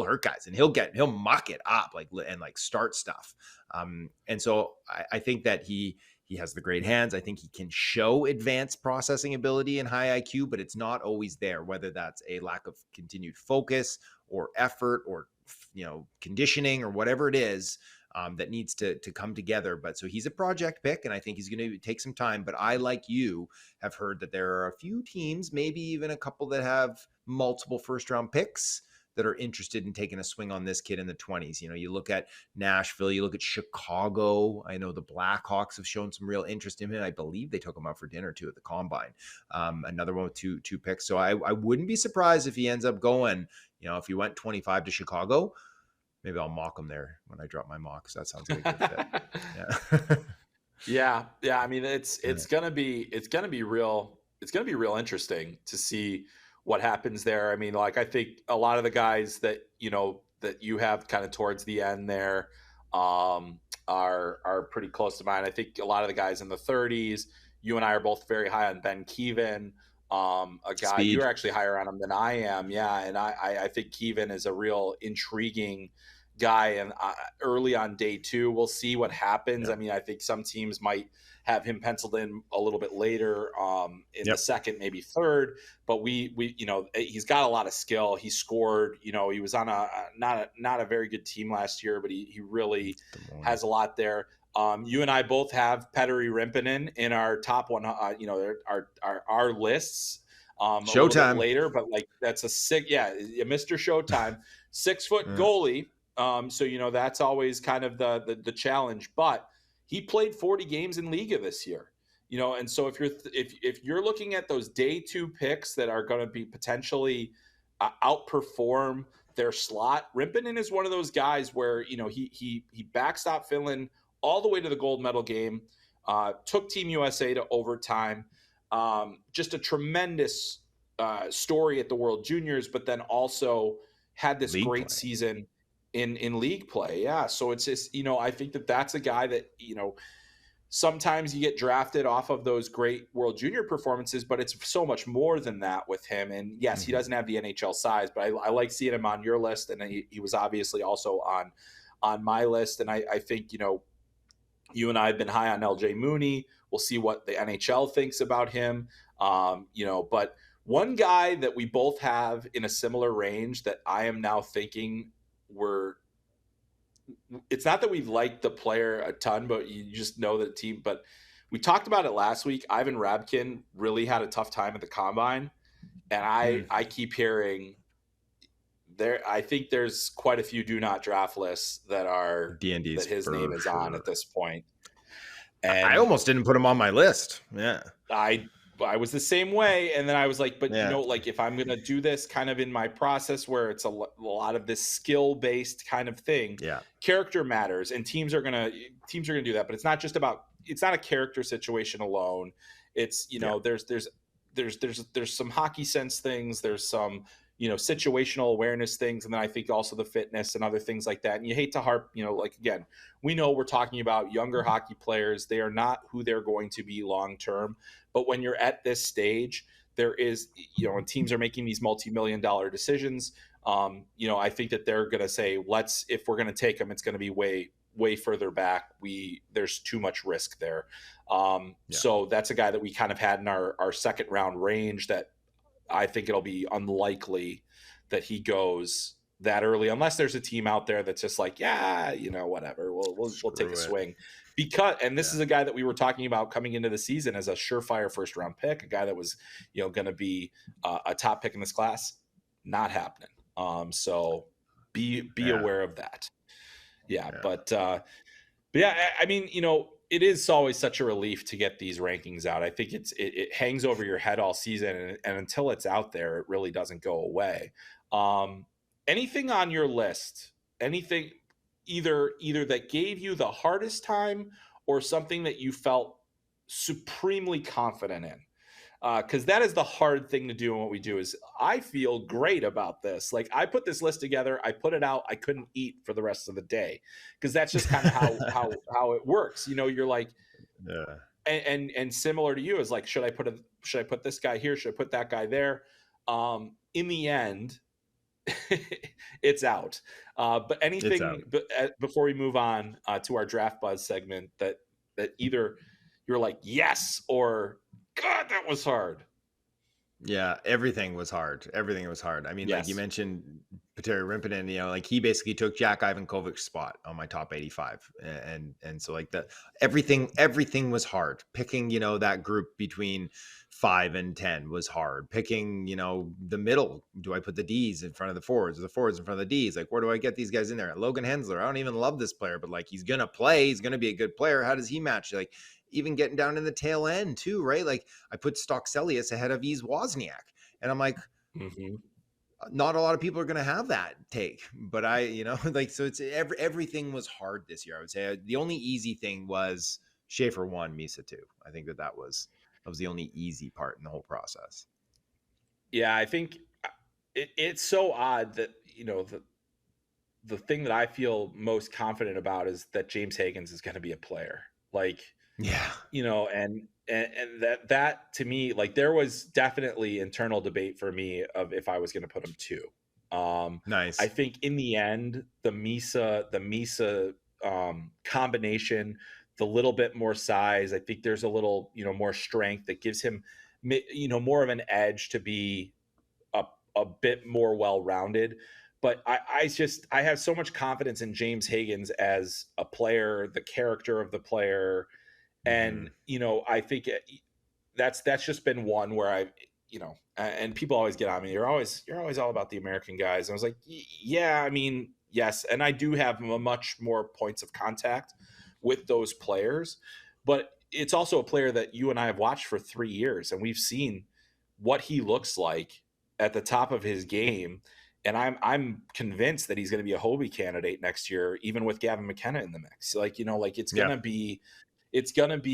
hurt guys and he'll muck it up and start stuff. And so I think that he has the great hands. I think he can show advanced processing ability and high IQ, but it's not always there, whether that's a lack of continued focus or effort or, conditioning or whatever it is that needs to come together. But so he's a project pick, and I think he's going to take some time. But I, like you, have heard that there are a few teams, maybe even a couple, that have multiple first-round picks that are interested in taking a swing on this kid in the 20s. You look at Nashville, you look at Chicago. I know the Blackhawks have shown some real interest in him. I believe they took him out for dinner too at the Combine. Another one with two picks. So I wouldn't be surprised if he ends up going, if he went 25 to Chicago, maybe I'll mock him there when I drop my mock. So that sounds like a good fit. Yeah. Yeah. I mean, it's going to be real interesting to see what happens there. I mean, like, I think a lot of the guys that you have kind of towards the end there are pretty close to mine. I think a lot of the guys in the 30s, you and I are both very high on Ben Keevan, a guy you're actually higher on him than I am. Yeah. And I think Keevan is a real intriguing guy, and early on day 2, we'll see what happens. Yeah. I mean, I think some teams might have him penciled in a little bit later, in the second, maybe third. But we he's got a lot of skill. He scored. He was on not a very good team last year, but he really has a lot there. You and I both have Petteri Rimpinen in our top one. Our lists. A little bit later, but like that's a Mr. Showtime, 6-foot goalie. So that's always kind of the challenge. But he played 40 games in Liga this year. And so if you're looking at those day 2 picks that are going to be potentially outperform their slot, Rimpinen is one of those guys where he backstopped Finland all the way to the gold medal game, took Team USA to overtime. Just a tremendous story at the World Juniors, but then also had this great season in league play. Yeah. So it's just, I think that's a guy that, sometimes you get drafted off of those great World Junior performances, but it's so much more than that with him. And yes, he doesn't have the NHL size, but I like seeing him on your list. And he was obviously also on my list. And I think, you and I have been high on LJ Mooney. We'll see what the NHL thinks about him. But one guy that we both have in a similar range that I am now thinking it's not that we like the player a ton, but you just know the team. But we talked about it last week. Ivan Rabkin really had a tough time at the combine. And I keep hearing I think there's quite a few do not draft lists that are D&D's that his name is on at this point. And I almost didn't put him on my list. Yeah. I was the same way. And then I was like, but if I'm going to do this kind of in my process where it's a lot of this skill based kind of thing, character matters, and teams are going to do that. But it's not a character situation alone. It's, there's some hockey sense things. There's some, situational awareness things. And then I think also the fitness and other things like that. And you hate to harp, again, we know we're talking about younger hockey players. They are not who they're going to be long-term. But when you're at this stage, there is, and teams are making these multi-million-dollar decisions. I think that they're going to say, if we're going to take them, it's going to be way further back. There's too much risk there. So that's a guy that we kind of had in our second round range that I think it'll be unlikely that he goes that early, unless there's a team out there that's just like, whatever, we'll take a swing. This is a guy that we were talking about coming into the season as a surefire first round pick, a guy that was, going to be a top pick in this class. Not happening. So be aware of that. But I mean, it is always such a relief to get these rankings out. I think it hangs over your head all season, and until it's out there, it really doesn't go away. Anything on your list? Anything either that gave you the hardest time or something that you felt supremely confident in? Because that is the hard thing to do in what we do. Is I feel great about this. Like, I put this list together, I put it out, I couldn't eat for the rest of the day, because that's just kind of how it works. You're like, and similar to you is like, should I put this guy here? Should I put that guy there? In the end, it's out. But anything before we move on to our draft buzz segment that either you're like, yes, or God, that was hard. Yeah, everything was hard. I mean, like you mentioned, Petteri Rimpinen, like he basically took Jack Ivankovic's spot on my top 85. And so like everything was hard. Picking, that group between 5 and 10 was hard. Picking, the middle. Do I put the D's in front of the forwards, or the forwards in front of the D's? Like, where do I get these guys in there? Logan Hensler, I don't even love this player, but like, he's going to play. He's going to be a good player. How does he match? Like, even getting down in the tail end too, right? Like, I put Stockselius ahead of Yves Wozniak, and I'm like, not a lot of people are going to have that take, but so it's everything was hard this year. I would say the only easy thing was Schaefer 1, Misa 2. I think that was the only easy part in the whole process. Yeah, I think it's so odd that, the thing that I feel most confident about is that James Hagens is going to be a player. Like, and that to me, like, there was definitely internal debate for me of if I was going to put him 2. I Nice. think in the end, the Misa combination, the little bit more size, I think there's a little, more strength that gives him, more of an edge to be a, a bit more well-rounded. But I have so much confidence in James Hagens as a player, the character of the player. Mm-hmm. And, I think that's just been one where and people always get on me. You're always all about the American guys. And I was like, yeah, I mean, yes, and I do have a much more points of contact with those players, but it's also a player that you and I have watched for 3 years, and we've seen what he looks like at the top of his game. And I'm convinced that he's going to be a Hobie candidate next year, even with Gavin McKenna in the mix. Like it's Yeah. gonna be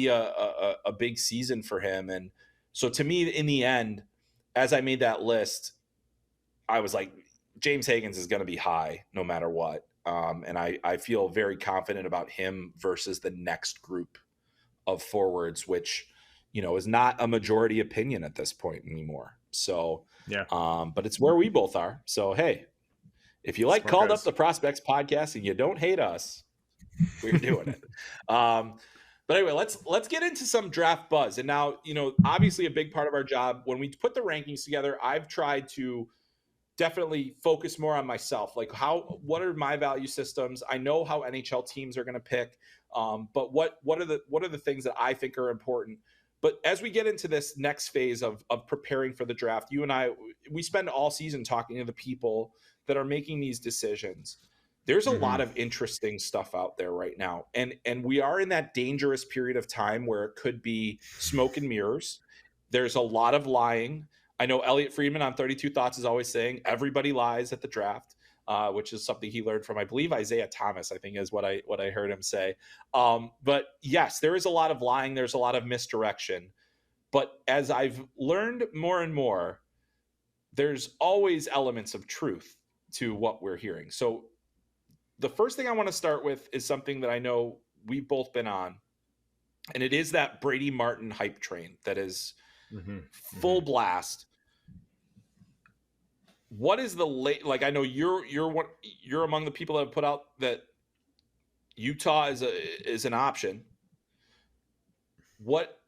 a big season for him. And so to me, in the end, as I made that list, I was like, James Hagens is going to be high no matter what. And I feel very confident about him versus the next group of forwards, which, is not a majority opinion at this point anymore. So, Yeah. but it's where we both are. So, hey, if you like Smart Called Up guys. the Prospects podcast and you don't hate us, we're doing it. But anyway, let's get into some draft buzz. And now, obviously a big part of our job when we put the rankings together, I've tried to definitely focus more on myself. Like what are my value systems? I know how NHL teams are going to pick, but what are the things that I think are important? But as we get into this next phase of preparing for the draft, you and I, we spend all season talking to the people that are making these decisions. There's a lot Mm-hmm. of interesting stuff out there right now, and we are in that dangerous period of time where it could be smoke and mirrors. There's a lot of lying. I know Elliot Friedman on 32 Thoughts is always saying everybody lies at the draft, which is something he learned from, I believe, Isaiah Thomas, I think is what I heard him say. But yes, there is a lot of lying. There's a lot of misdirection. But as I've learned more and more, there's always elements of truth to what we're hearing. So the first thing I want to start with is something that I know we've both been on, and it is that Brady Martin hype train that is Mm-hmm. full blast. What is the late? Like I know you're among the people that have put out that Utah is an option. What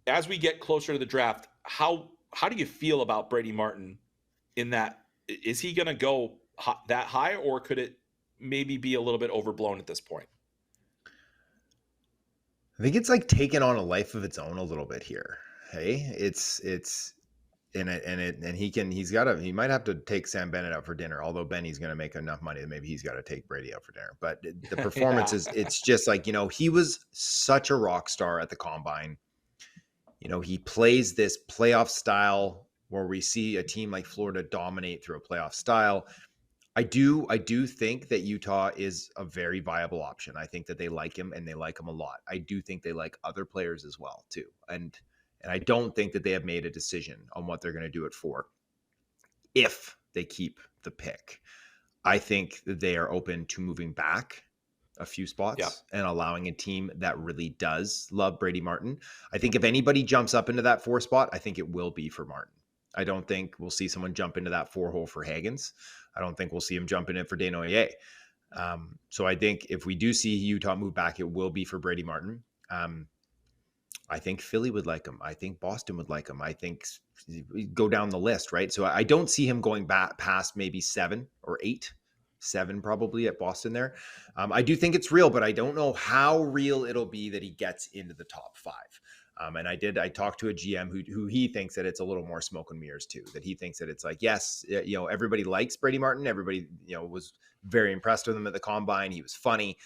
as we get closer to the draft, how do you feel about Brady Martin in that? Is he going to go that high, or could it maybe be a little bit overblown at this point? I think it's like taking on a life of its own a little bit here. Hey, he might have to take Sam Bennett out for dinner, although Benny's going to make enough money that maybe he's got to take Brady out for dinner. But the performance Yeah, it's just like, he was such a rock star at the combine. He plays this playoff style where we see a team like Florida dominate through a playoff style. I do think that Utah is a very viable option. I think that they like him and they like him a lot. I do think they like other players as well too. And I don't think that they have made a decision on what they're going to do it for if they keep the pick. I think that they are open to moving back a few yeah, spots and allowing a team that really does love Brady Martin. I think if anybody jumps up into that 4 spot, I think it will be for Martin. I don't think we'll see someone jump into that 4 hole for Hagens. I don't think we'll see him jump in it for Desnoyers. So I think if we do see Utah move back, it will be for Brady Martin. I think Philly would like him. I think Boston would like him. I think go down the list, right? So I don't see him going back past maybe 7 or 8. 7 probably at Boston there. I do think it's real, but I don't know how real it'll be that he gets into the top 5. And I talked to a GM who he thinks that it's a little more smoke and mirrors too, that he thinks that it's like, yes, everybody likes Brady Martin. Everybody, was very impressed with him at the combine. He was funny.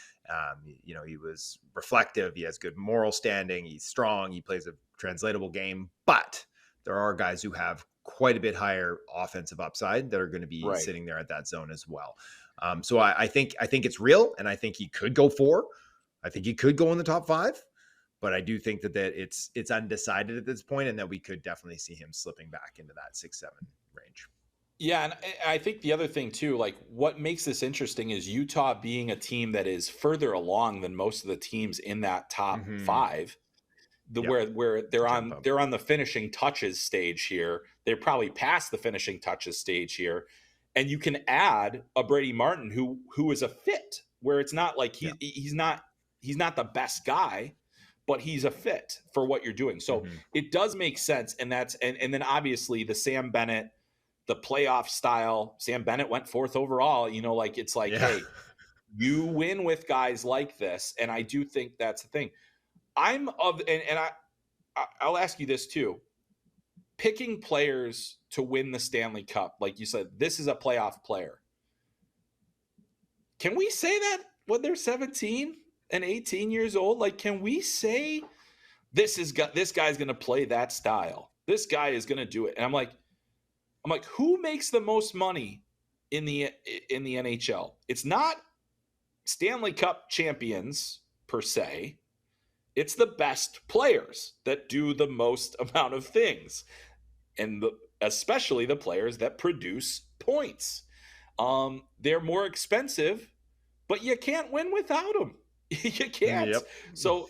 He was reflective. He has good moral standing. He's strong. He plays a translatable game, but there are guys who have quite a bit higher offensive upside that are going to be right. sitting there at that zone as well. So I think it's real, and I think he could go 4. I think he could go in the top 5, but I do think that it's undecided at this point, and that we could definitely see him slipping back into that 6-7 range. Yeah, and I think the other thing too, like what makes this interesting is Utah being a team that is further along than most of the teams in that top Mm-hmm. 5. Yep. Where they're Jump on up. they're on the finishing touches stage here. They're probably past the finishing touches stage here. And you can add a Brady Martin who is a fit, where it's not like he's not the best guy, but he's a fit for what you're doing. So it does make sense. And and then obviously the Sam Bennett, the playoff style. Sam Bennett went 4th overall. You know, like it's like, hey, you win with guys like this. And I do think that's the thing. I'll ask you this too. Picking players to win the Stanley Cup, like you said, this is a playoff player. Can we say that when they're 17 and 18 years old? Like, can we say this guy's going to play that style? This guy is going to do it. And I'm like, who makes the most money in the NHL? It's not Stanley Cup champions per se. It's the best players that do the most amount of things, and especially the players that produce points. They're more expensive, but you can't win without them. You can't. Yep. So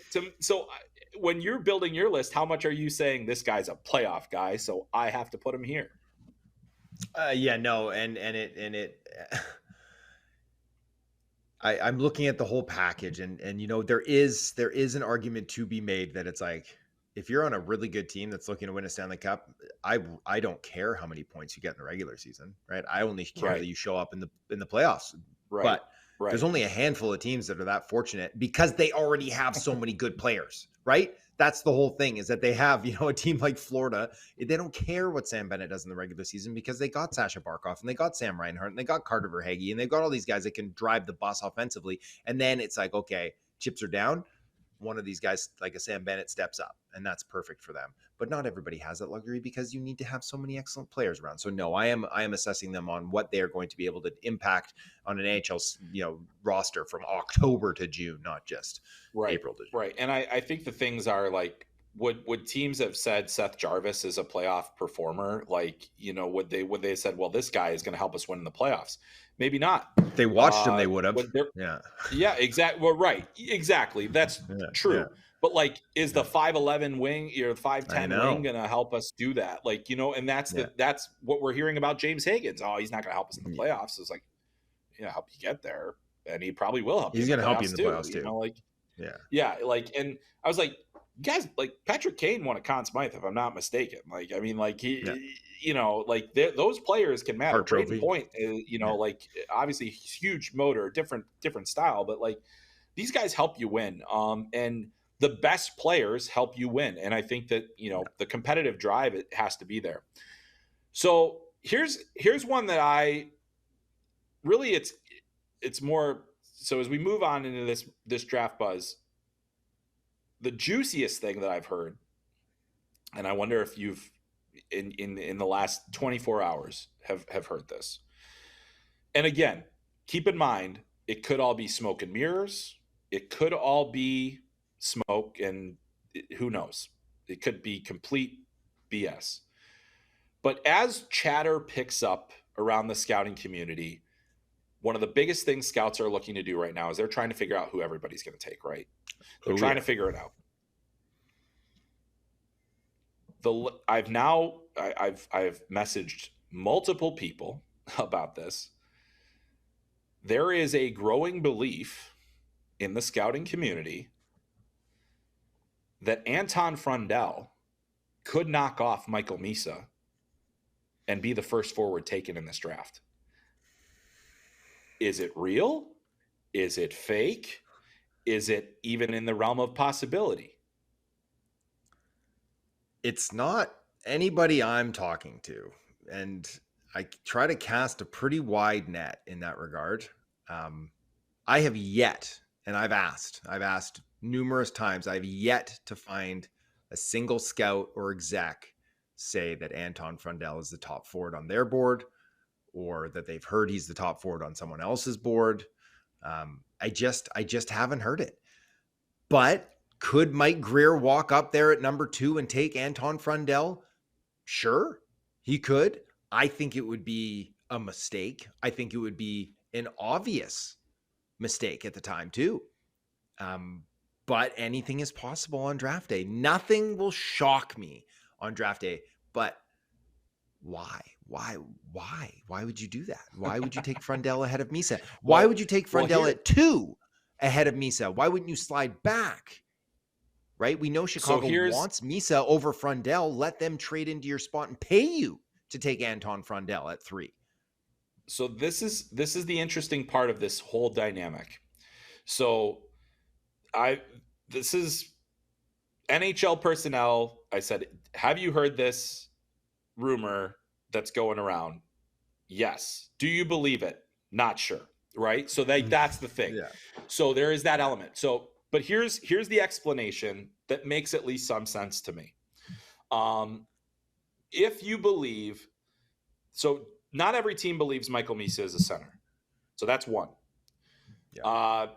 when you're building your list, how much are you saying this guy's a playoff guy, so I have to put him here? I'm looking at the whole package, and you know, there is an argument to be made that it's like, if you're on a really good team that's looking to win a Stanley Cup, I don't care how many points you get in the regular season, right? I only care that you show up in the playoffs. Right. But there's only a handful of teams that are that fortunate because they already have so many good players, right? That's the whole thing, is that they have, you know, a team like Florida. They don't care what Sam Bennett does in the regular season because they got Sasha Barkov and they got Sam Reinhart and they got Carter Verhaeghe and they've got all these guys that can drive the bus offensively. And then it's like, okay, chips are down. One of these guys, like a Sam Bennett, steps up, and that's perfect for them. But not everybody has that luxury because you need to have so many excellent players around. So no, I am assessing them on what they are going to be able to impact on an NHL, you know, roster from October to June, not just April to June. Right. And I think the things are like, would teams have said Seth Jarvis is a playoff performer? Like, you know, would they have said, well, this guy is going to help us win in the playoffs? Maybe not. If they watched him, they would have. Yeah, exactly. Well, right. Exactly. That's true. Yeah. But like, is the 5'11" wing, or 5'10" wing going to help us do that? Like, you know, and that's that's what we're hearing about James Hagens. Oh, he's not going to help us in the playoffs. It's like, help you get there. And he probably will help. He's going to help you in the playoffs too. You know, like, yeah. Like, and I was like, guys, like Patrick Kane won a Conn Smythe, if I'm not mistaken. Like, I mean, like you know, like those players can matter. Brayden Point, you know, like obviously huge motor, different style, but like these guys help you win. And the best players help you win. And I think that, you know, the competitive drive, it has to be there. So here's one that I really, it's more, so as we move on into this draft buzz, the juiciest thing that I've heard, and I wonder if you've in the last 24 hours have heard this. And again, keep in mind, it could all be smoke and mirrors. It could all be smoke, and who knows? It could be complete BS. But as chatter picks up around the scouting community, one of the biggest things scouts are looking to do right now is they're trying to figure out who everybody's going to take, right? They're trying to figure it out. I've messaged multiple people about this. There is a growing belief in the scouting community that Anton Frondell could knock off Michael Misa and be the first forward taken in this draft. Is it real? Is it fake? Is it even in the realm of possibility? It's not anybody I'm talking to. And I try to cast a pretty wide net in that regard. I have yet, and I've asked numerous times, I've yet to find a single scout or exec say that Anton Frondell is the top forward on their board, or that they've heard he's the top forward on someone else's board. I just haven't heard it. But could Mike Greer walk up there at number 2 and take Anton Frondell? Sure, he could. I think it would be a mistake. I think it would be an obvious mistake at the time too. But anything is possible on draft day. Nothing will shock me on draft day. But why? Why would you do that? Why would you take Frondell ahead of Misa? Why Well, would you take well, Frondell here, at 2 ahead of Misa? Why wouldn't you slide back? Right? We know so Chicago here's wants Misa over Frondell. Let them trade into your spot and pay you to take Anton Frondell at 3. so this is the interesting part of this whole dynamic. So this is NHL personnel. I said, have you heard this rumor that's going around? Yes. Do you believe it? Not sure. Right. So that's the thing. Yeah. So there is that element. So, but here's the explanation that makes at least some sense to me. If you believe, so not every team believes Michael Misa is a center. So that's one. Yeah.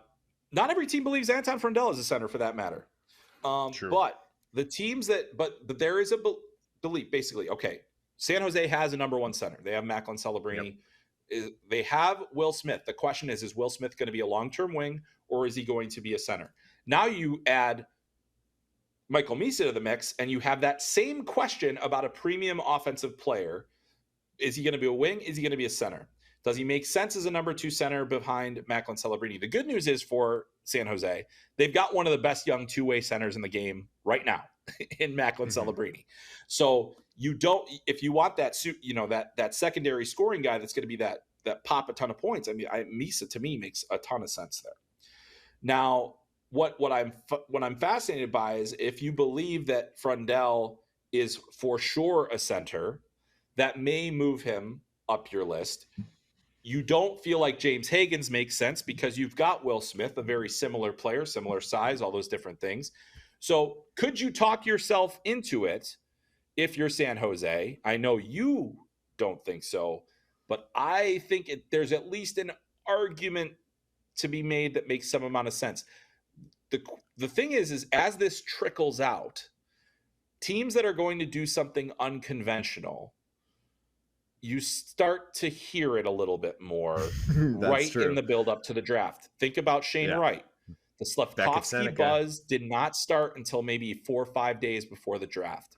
Not every team believes Anton Frondell is a center for that matter. True. But the teams but there is a belief basically. Okay, San Jose has a number 1 center. They have Macklin Celebrini. Yep. They have Will Smith. The question is Will Smith going to be a long-term wing or is he going to be a center? Now you add Michael Misa to the mix and you have that same question about a premium offensive player. Is he going to be a wing? Is he going to be a center? Does he make sense as a number 2 center behind Macklin Celebrini? The good news is for San Jose, they've got one of the best young two-way centers in the game right now in Macklin Celebrini. So you don't, if you want that suit, that secondary scoring guy that's going to be that pop a ton of points. I mean, Misa to me makes a ton of sense there. Now, what I'm fascinated by is if you believe that Frondell is for sure a center, that may move him up your list. You don't feel like James Hagens makes sense because you've got Will Smith, a very similar player, similar size, all those different things. So could you talk yourself into it if you're San Jose? I know you don't think so, but I think there's at least an argument to be made that makes some amount of sense. The thing is as this trickles out, teams that are going to do something unconventional, you start to hear it a little bit more right true. In the build up to the draft. Think about Shane Wright. The Slavkovsky buzz did not start until maybe 4 or 5 days before the draft.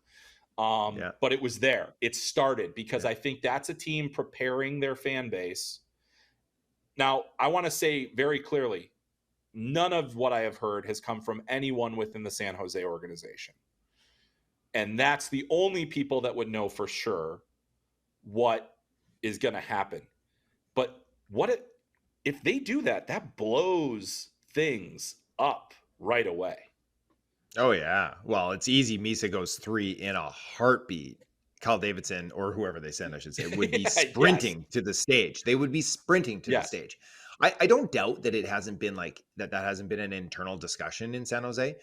But it was there. It started because I think that's a team preparing their fan base. Now, I want to say very clearly, none of what I have heard has come from anyone within the San Jose organization. And that's the only people that would know for sure what is going to happen. But if they do that, that blows things up right away. Oh, yeah. Well, it's easy. Misa goes 3 in a heartbeat. Kyle Davidson, or whoever they send, I should say, would be sprinting to the stage. They would be sprinting to the stage. I don't doubt that it hasn't been like that hasn't been an internal discussion in San Jose.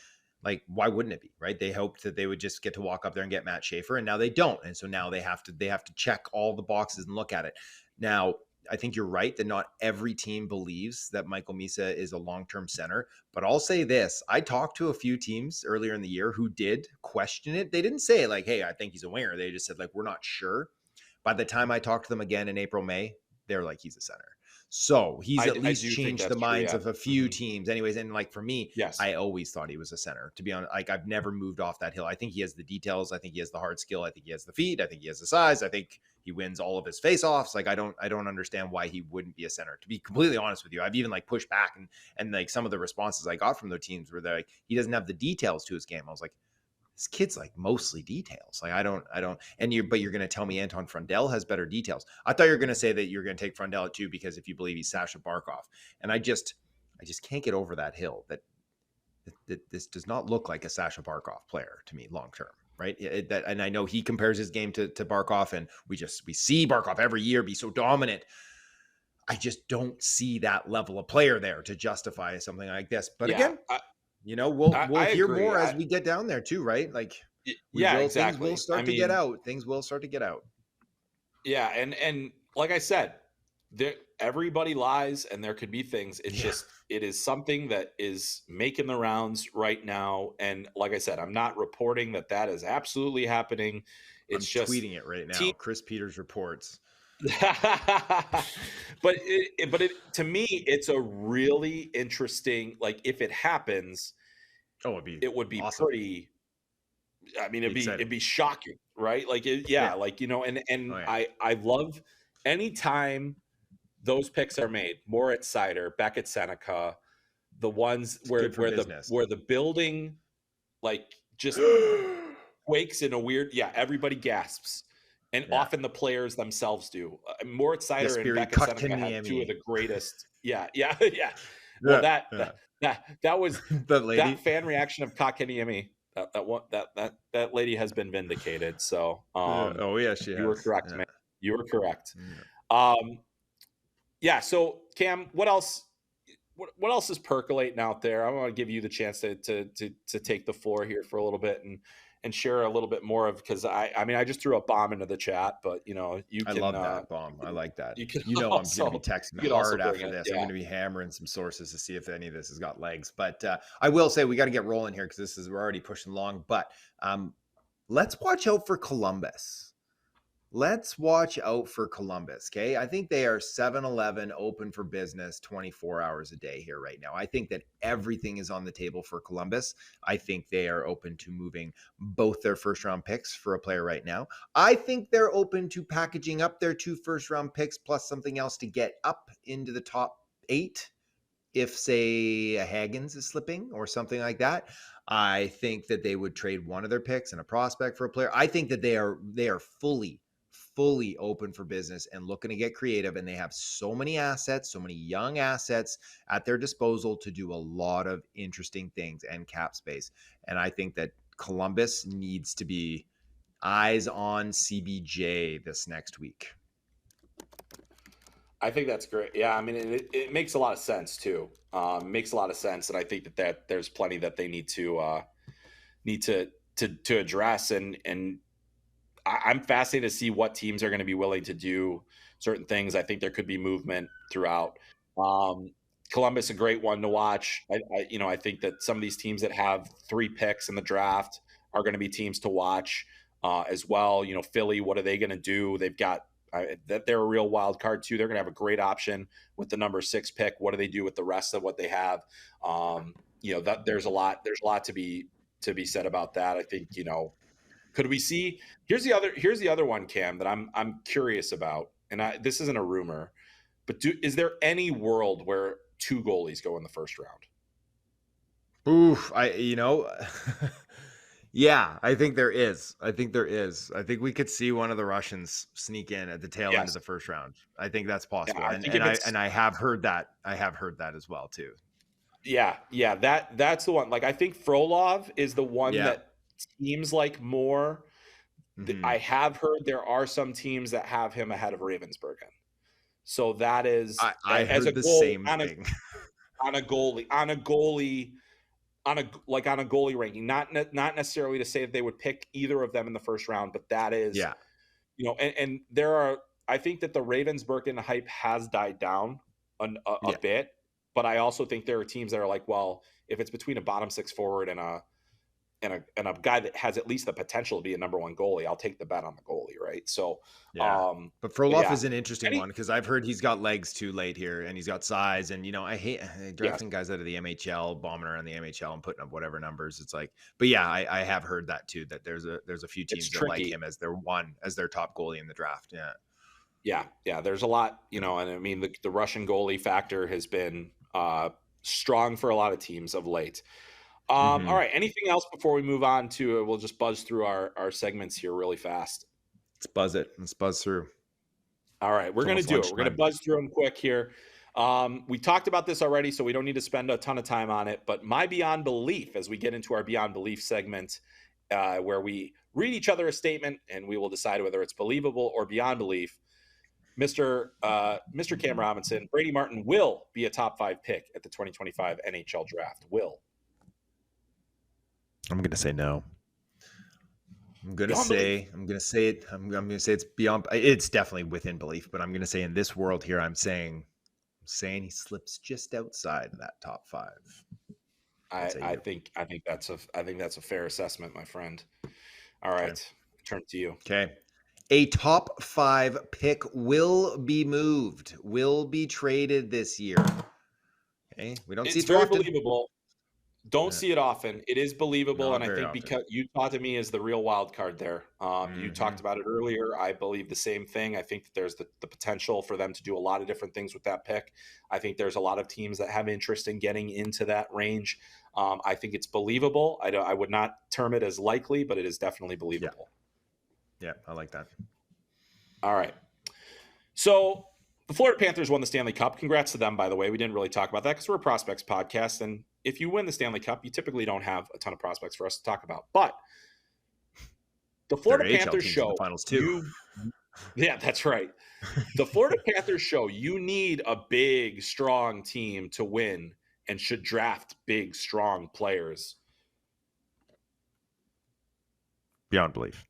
Like, why wouldn't it be, right? They hoped that they would just get to walk up there and get Matt Schaefer, and now they don't. And so now they have to check all the boxes and look at it. Now, I think you're right that not every team believes that Michael Misa is a long-term center, but I'll say this. I talked to a few teams earlier in the year who did question it. They didn't say like, hey, I think he's a winger. They just said like, we're not sure. By the time I talked to them again in April, May, they're like, he's a center. So he's at least changed the minds of a few teams anyways. And like for me, I always thought he was a center, to be honest. Like I've never moved off that hill. I think he has the details. I think he has the hard skill. I think he has the feet. I think he has the size. I think he wins all of his face-offs. Like I don't understand why he wouldn't be a center, to be completely honest with you. I've even like pushed back and like some of the responses I got from the teams were like, he doesn't have the details to his game. I was like, this kid's like mostly details. Like I don't, but you're going to tell me Anton Frondell has better details. I thought you were going to say that you're going to take Frondell at 2 because if you believe he's Sasha Barkov. And I just can't get over that hill that this does not look like a Sasha Barkov player to me long-term. Right. And I know he compares his game to Barkov, and we see Barkov every year be so dominant. I just don't see that level of player there to justify something like this. But again, we'll hear more as we get down there too, right? Like, exactly. Things will start to get out. Things will start to get out. Yeah, and like I said, everybody lies, and there could be things. It's just it is something that is making the rounds right now. And like I said, I'm not reporting that is absolutely happening. It's I'm just tweeting it right now. Chris Peters reports. but to me, it's a really interesting, like if it happens, it would be awesome. I mean, Exciting. it'd be shocking, right? Like, Yeah. like, and Oh yeah. I love anytime those picks are made. Moritz Seider, Beckett Seneca, the ones It's good for business. where the building like just quakes in a weird, yeah, everybody gasps. And Yeah. often the players themselves do. Moritz Seider and Jesperi Beckett Seneca had two of Kotkaniemi. the greatest. Yeah, yeah, yeah. Well, Yeah. Yeah. that was That that lady. fan reaction of Kotkaniemi. That lady has been vindicated. So, Yeah. Oh yeah, she you were has. correct, Yeah. man. You were correct. Yeah. Um, yeah. So, Cam, what else? What else is percolating out there? I want to give you the chance to take the floor here for a little bit and share a little bit more of, because I mean, I just threw a bomb into the chat, but you I can love that bomb. I like that. you can I'm going to be texting you can also hard bring after it. this. I'm Yeah. going to be hammering some sources to see if any of this has got legs. But I will say we got to get rolling here because we're already pushing long. But let's watch out for Columbus. Let's watch out for Columbus, okay? I think they are 7-Eleven open for business 24 hours a day here right now. I think that everything is on the table for Columbus. I think they are open to moving both their first-round picks for a player right now. I think they're open to packaging up their 2 first-round picks plus something else to get up into the top 8 if, say, a Hagens is slipping or something like that. I think that they would trade one of their picks and a prospect for a player. I think that they are fully open for business and looking to get creative, and they have so many assets, so many young assets at their disposal to do a lot of interesting things and cap space. And I think that Columbus needs to be eyes on CBJ this next week. I think that's great. Yeah, I mean, it makes a lot of sense too. Makes a lot of sense, and I think that there's plenty that they need to address. And I'm fascinated to see what teams are going to be willing to do certain things. I think there could be movement throughout. Columbus, a great one to watch. I think that some of these teams that have 3 picks in the draft are going to be teams to watch as well. Philly, what are they going to do? They've got that they're a real wild card too. They're going to have a great option with the number 6 pick. What do they do with the rest of what they have? That there's a lot to be said about that. I think could we see? Here's the other one, Cam, that I'm curious about, and this isn't a rumor, but is there any world where 2 goalies go in the first round? Oof, yeah, I think there is. I think we could see one of the Russians sneak in at the tail end of Yes. the first round. I think that's possible. Yeah, I think I have heard that. I have heard that as well too. Yeah, that's the one. Like, I think Frolov is the one Yeah. that seems like more. Mhm. I have heard there are some teams that have him ahead of Ravensburgen. So that is I as a heard the goal same thing. on a goalie on a goalie ranking, not necessarily to say that they would pick either of them in the first round, but that is, Yeah. and there are, I think that the Ravensburgen hype has died down a bit, but I also think there are teams that are like, well, if it's between a bottom 6 forward and a guy that has at least the potential to be a number 1 goalie, I'll take the bet on the goalie, right? So, yeah. But Frolov yeah. is an interesting one because I've heard he's got legs too late here, and he's got size. And I hate drafting guys out of the MHL, bombing around the MHL and putting up whatever numbers. It's like, but yeah, I have heard that too. That there's a few teams that like him as their top goalie in the draft. Yeah. Yeah. There's a lot, and I mean the Russian goalie factor has been strong for a lot of teams of late. All right. Anything else before we move on to? We'll just buzz through our segments here really fast. Let's buzz through. All right, we're going to do it. We're going to buzz through them quick here. We talked about this already, so we don't need to spend a ton of time on it. But my Beyond Belief, as we get into our Beyond Belief segment, where we read each other a statement and we will decide whether it's believable or beyond belief. Mr. Cam Robinson, Brady Martin will be a top 5 pick at the 2025 NHL Draft. I'm going to say no. I'm going to say it's beyond. It's definitely within belief, but I'm going to say in this world here, I'm saying he slips just outside of that top 5. I think that's a fair assessment, my friend. All right, okay. Turn to you. Okay. A top 5 pick will be moved, will be traded this year. Okay, we don't see it's very believable. Don't see it often. It is believable, Not and I very think often. because Utah to me is the real wild card there. You Mm-hmm. talked about it earlier. I believe the same thing. I think that there's the potential for them to do a lot of different things with that pick. I think there's a lot of teams that have interest in getting into that range. I think it's believable. I would not term it as likely, but it is definitely Yeah. believable. Yeah, I like that. All right. So the Florida Panthers won the Stanley Cup. Congrats to them, by the way. We didn't really talk about that because we're a prospects podcast. And if you win the Stanley Cup, you typically don't have a ton of prospects for us to talk about. But the Their Florida AHL Panthers teams in the show finals too. yeah, that's right. The Florida Panthers show you need a big, strong team to win and should draft big, strong players. Beyond belief.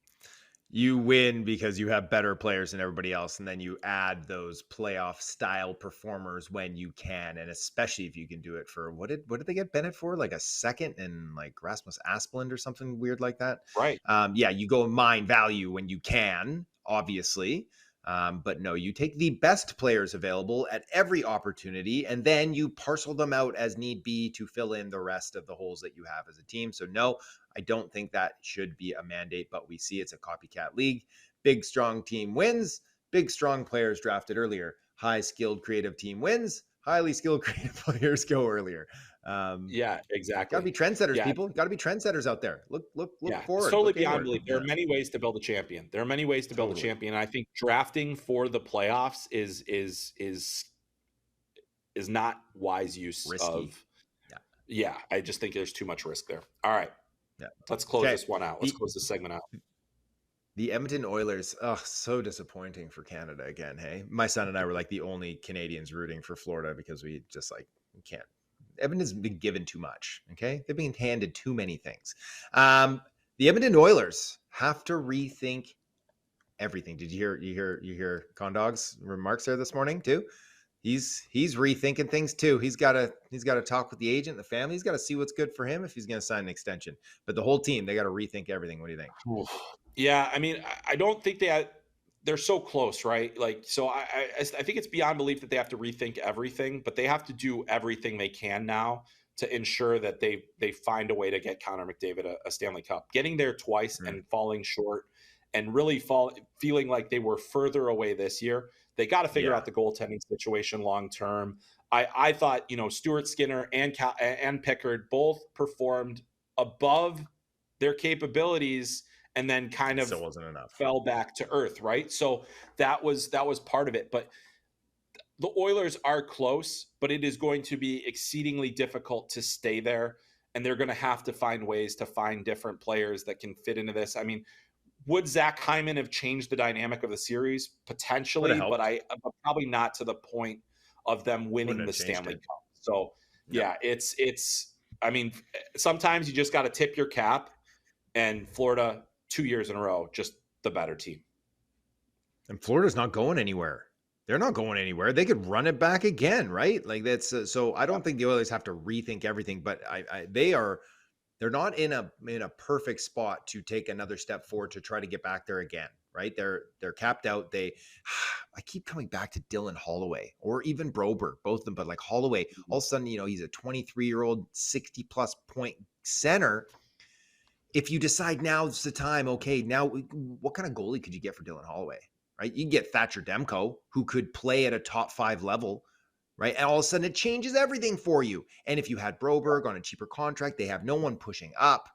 You win because you have better players than everybody else, and then you add those playoff style performers when you can, and especially if you can do it for what did they get Bennett for? Like a second and like Rasmus Asplund or something weird like that. Right. Yeah, you go mine value when you can, obviously. But no, you take the best players available at every opportunity, and then you parcel them out as need be to fill in the rest of the holes that you have as a team. So no, I don't think that should be a mandate, but we see it's a copycat league. Big, strong team wins. Big, strong players drafted earlier. High skilled creative team wins. Highly skilled creative players go earlier. Yeah, Got to exactly. be trendsetters, Yeah. people. Got to be trendsetters out there. Look Yeah, it's forward. totally Look beyond inward. belief. There are many ways to build a champion. There are many ways to build a Totally. champion. And I think drafting for the playoffs is not wise use Risky. of. Yeah, I just think there's too much risk there. All right, Yeah. let's close this one out. Let's close this segment out. The Edmonton Oilers, so disappointing for Canada again. Hey, my son and I were like the only Canadians rooting for Florida because we just like we can't. Edmonton's been given too much. Okay, they've been handed too many things. The Edmonton Oilers have to rethink everything. Did you hear Condog's remarks there this morning too? He's rethinking things too. He's got to talk with the agent, the family. He's got to see what's good for him if he's going to sign an extension. But the whole team, they got to rethink everything. What do you think? Yeah, I mean, I don't think they're so close, right? Like, so I think it's beyond belief that they have to rethink everything, but they have to do everything they can now to ensure that they find a way to get Connor McDavid a Stanley Cup. Getting there twice and falling short and really feeling like they were further away this year. They got to figure out the goaltending situation long term. I thought, Stuart Skinner and Pickard both performed above their capabilities and then kind of Still wasn't enough. fell back to earth, right? So that was part of it. But the Oilers are close, but it is going to be exceedingly difficult to stay there. And they're going to have to find ways to find different players that can fit into this. I mean, would Zach Hyman have changed the dynamic of the series? Potentially, but probably not to the point of them winning the Stanley Cup. So yeah, it's I mean, sometimes you just got to tip your cap, and Florida 2 years in a row, just the better team. And Florida's not going anywhere. They're not going anywhere. They could run it back again, right? Like that's so. I don't think the Oilers have to rethink everything, but they're not in a perfect spot to take another step forward to try to get back there again, right? They're capped out. I keep coming back to Dylan Holloway or even Brober, both of them, but like Holloway, all of a sudden, he's a 23-year-old, 60+ point center. If you decide now's the time, okay, now what kind of goalie could you get for Dylan Holloway, right? You can get Thatcher Demko, who could play at a top 5 level, right? And all of a sudden it changes everything for you. And if you had Broberg on a cheaper contract, they have no one pushing up.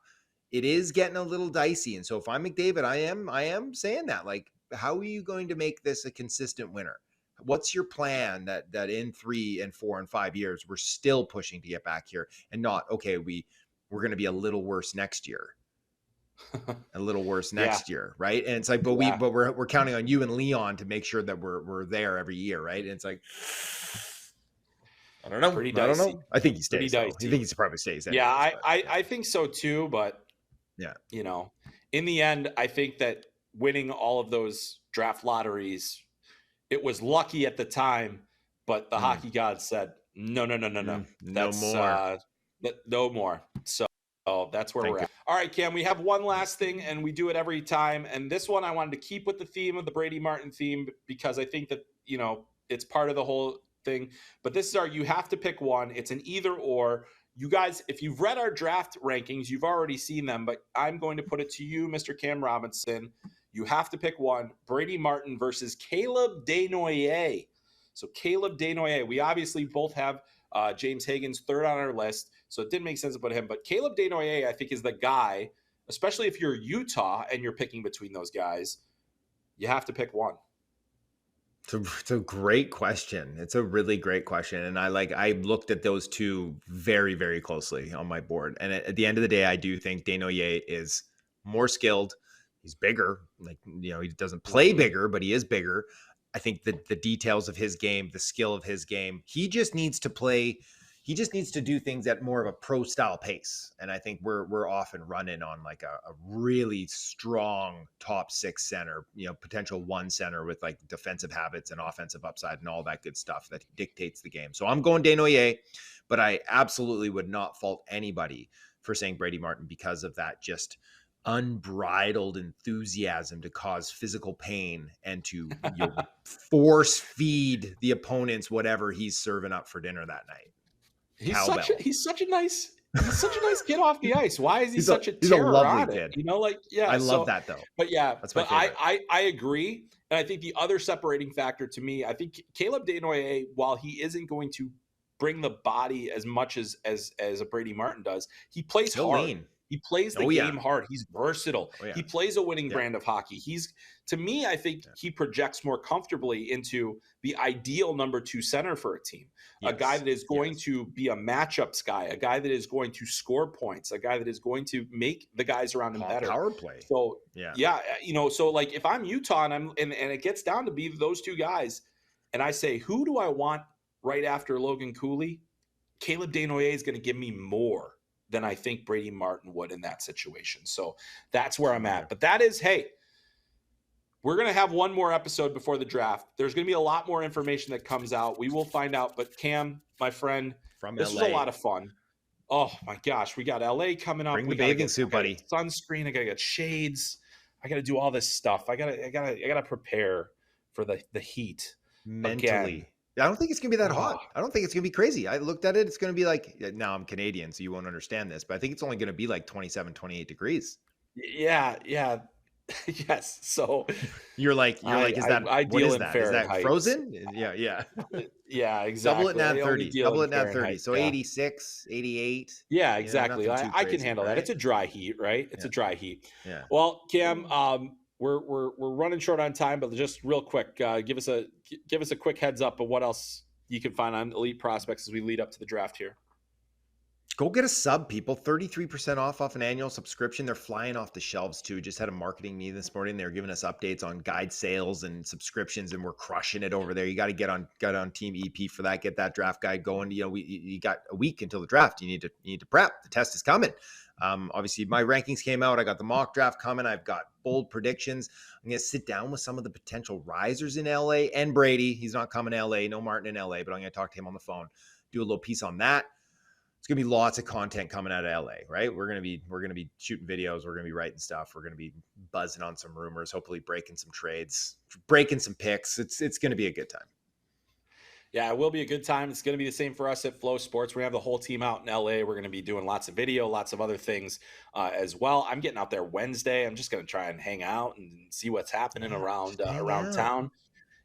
It is getting a little dicey. And so if I'm McDavid, I am saying that, like, how are you going to make this a consistent winner? What's your plan that in 3 and 4 and 5 years, we're still pushing to get back here and not, okay, we're going to be a little worse next year. A little worse next year, right? And it's like, but we're counting on you and Leon to make sure that we're there every year, right? And it's like, I don't know. Pretty I dicey. don't know. I think he stays. I think he probably stays. Anyways, yeah, I think so too. But yeah, in the end, I think that winning all of those draft lotteries, it was lucky at the time, but the hockey gods said no. That's no more. No more. So that's where we're at. All right, Cam, we have one last thing, and we do it every time. And this one I wanted to keep with the theme of the Brady Martin theme because I think that, it's part of the whole thing. But this is you have to pick one. It's an either or. you guys, if you've read our draft rankings, you've already seen them, but I'm going to put it to you, Mr. Cam Robinson. You have to pick one. Brady Martin versus Caleb Desnoyers. So Caleb Desnoyers, we obviously both have James Hagens third on our list, so it didn't make sense to put him. But Caleb Desnoyers, I think, is the guy, especially if you're Utah and you're picking between those guys, you have to pick one. It's a great question. It's a really great question. And I looked at those two very, very closely on my board. And at the end of the day, I do think Desnoyers is more skilled. He's bigger. He doesn't play bigger, but he is bigger. I think the details of his game, the skill of his game, he just needs to do things at more of a pro style pace. And I think we're often running on like a really strong top 6 center, potential 1 center with like defensive habits and offensive upside and all that good stuff that dictates the game. So I'm going Desnoyers, but I absolutely would not fault anybody for saying Brady Martin because of that just unbridled enthusiasm to cause physical pain and to force feed the opponents whatever he's serving up for dinner that night. He's such a nice kid off the ice. Why is he such a terror? He's a lovely on kid. It? I love that though. But yeah, that's my favorite. I agree. And I think the other separating factor to me, I think Caleb Desnoyers, while he isn't going to bring the body as much as a Brady Martin does, he plays hard. Lean. He plays the game hard. He's versatile. He plays a winning brand of hockey. To me, I think he projects more comfortably into the ideal number 2 center for a team. A guy that is going to be a matchups guy, a guy that is going to score points, a guy that is going to make the guys around him better. Power play. So so like if I'm Utah and it gets down to be those 2 guys, and I say, who do I want right after Logan Cooley? Caleb Desnoyers is going to give me more than I think Brady Martin would in that situation. So that's where I'm at. But that is, hey, we're going to have one more episode before the draft. There's going to be a lot more information that comes out. We will find out. But Cam, my friend, this was a lot of fun. Oh my gosh, we got LA coming up. Bring the bathing suit, buddy. Sunscreen. I got to get shades. I got to do all this stuff. I got to prepare for the heat. Mentally. Again. I don't think it's going to be that hot. I don't think it's going to be crazy. I looked at it. It's going to be like, now I'm Canadian, so you won't understand this, but I think it's only going to be like 27, 28 degrees. Yeah. Yes. So you're like, is that, what is that? Is that frozen? Yeah. Yeah, exactly. Double it and add 30. Double it and add 30. So 86, 88. Yeah, exactly. I can handle that. It's a dry heat, right? It's a dry heat. Yeah. Well, Cam, we're running short on time, but just real quick, give us a quick heads up of what else you can find on Elite Prospects as we lead up to the draft here. Go get a sub, people. 33% off an annual subscription. They're flying off the shelves too. Just had a marketing meeting this morning. They're giving us updates on guide sales and subscriptions, and we're crushing it over there. You got to get on Team EP for that. Get that draft guide going. You got a week until the draft. You need to prep. The test is coming. Obviously, my rankings came out. I got the mock draft coming. I've got bold predictions. I'm going to sit down with some of the potential risers in LA and Brady. He's not coming to LA. No Martin in LA, but I'm going to talk to him on the phone. Do a little piece on that. It's going to be lots of content coming out of LA, right? We're going to be shooting videos. We're going to be writing stuff. We're going to be buzzing on some rumors, hopefully breaking some trades, breaking some picks. It's going to be a good time. Yeah, it will be a good time. It's going to be the same for us at Flow Sports. We're going to have the whole team out in LA. We're going to be doing lots of video, lots of other things as well. I'm getting out there Wednesday. I'm just going to try and hang out and see what's happening around town,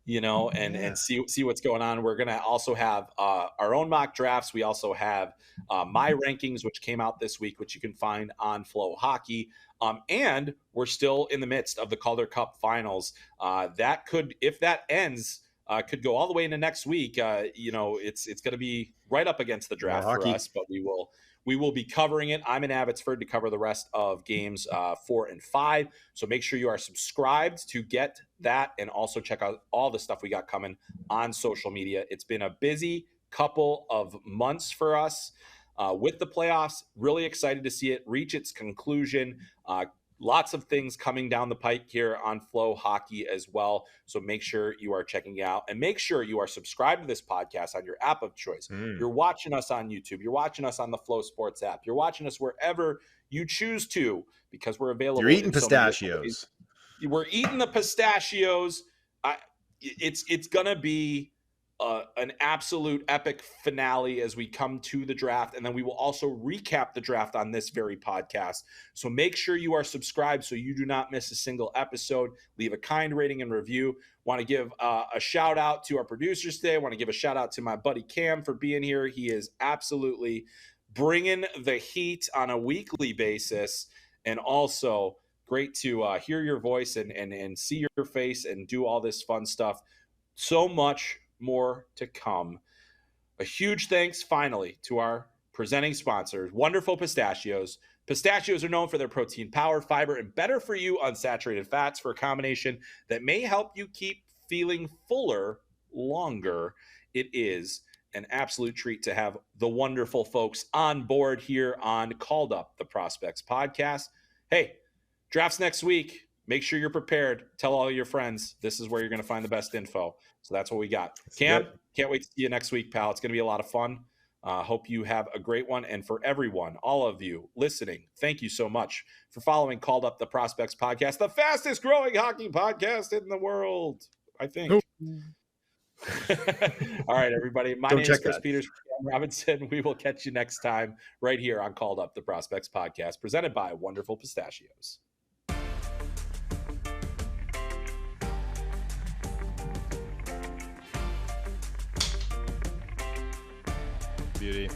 and see what's going on. We're going to also have our own mock drafts. We also have my rankings, which came out this week, which you can find on FloHockey. And we're still in the midst of the Calder Cup finals. That could, if that ends, could go all the way into next week. It's going to be right up against the draft for us, but we will be covering it. I'm in Abbotsford to cover the rest of games 4 and 5. So make sure you are subscribed to get that, and also check out all the stuff we got coming on social media. It's been a busy couple of months for us with the playoffs. Really excited to see it reach its conclusion. Lots of things coming down the pike here on FloHockey as well. So make sure you are checking it out, and make sure you are subscribed to this podcast on your app of choice. You're watching us on YouTube. You're watching us on the Flow Sports app. You're watching us wherever you choose to, because we're available. You're eating pistachios. We're eating the pistachios. It's going to be an absolute epic finale as we come to the draft. And then we will also recap the draft on this very podcast. So make sure you are subscribed so you do not miss a single episode. Leave a kind rating and review. Want to give a shout out to our producers today. Want to give a shout out to my buddy Cam for being here. He is absolutely bringing the heat on a weekly basis. And also great to hear your voice and see your face and do all this fun stuff. So much more to come. A huge thanks finally to our presenting sponsors, Wonderful Pistachios. Pistachios are known for their protein power, fiber, and better for you unsaturated fats for a combination that may help you keep feeling fuller longer. It is an absolute treat to have the wonderful folks on board here on Called Up the Prospects podcast. Hey, draft's next week. Make sure you're prepared. Tell all your friends. This is where you're going to find the best info. So that's what we got. Cam, can't wait to see you next week, pal. It's going to be a lot of fun. Hope you have a great one. And for everyone, all of you listening, thank you so much for following Called Up the Prospects podcast, the fastest growing hockey podcast in the world, I think. All right, everybody. My name is Chris Peters, Cam Robinson. We will catch you next time right here on Called Up the Prospects podcast, presented by Wonderful Pistachios. Beauty.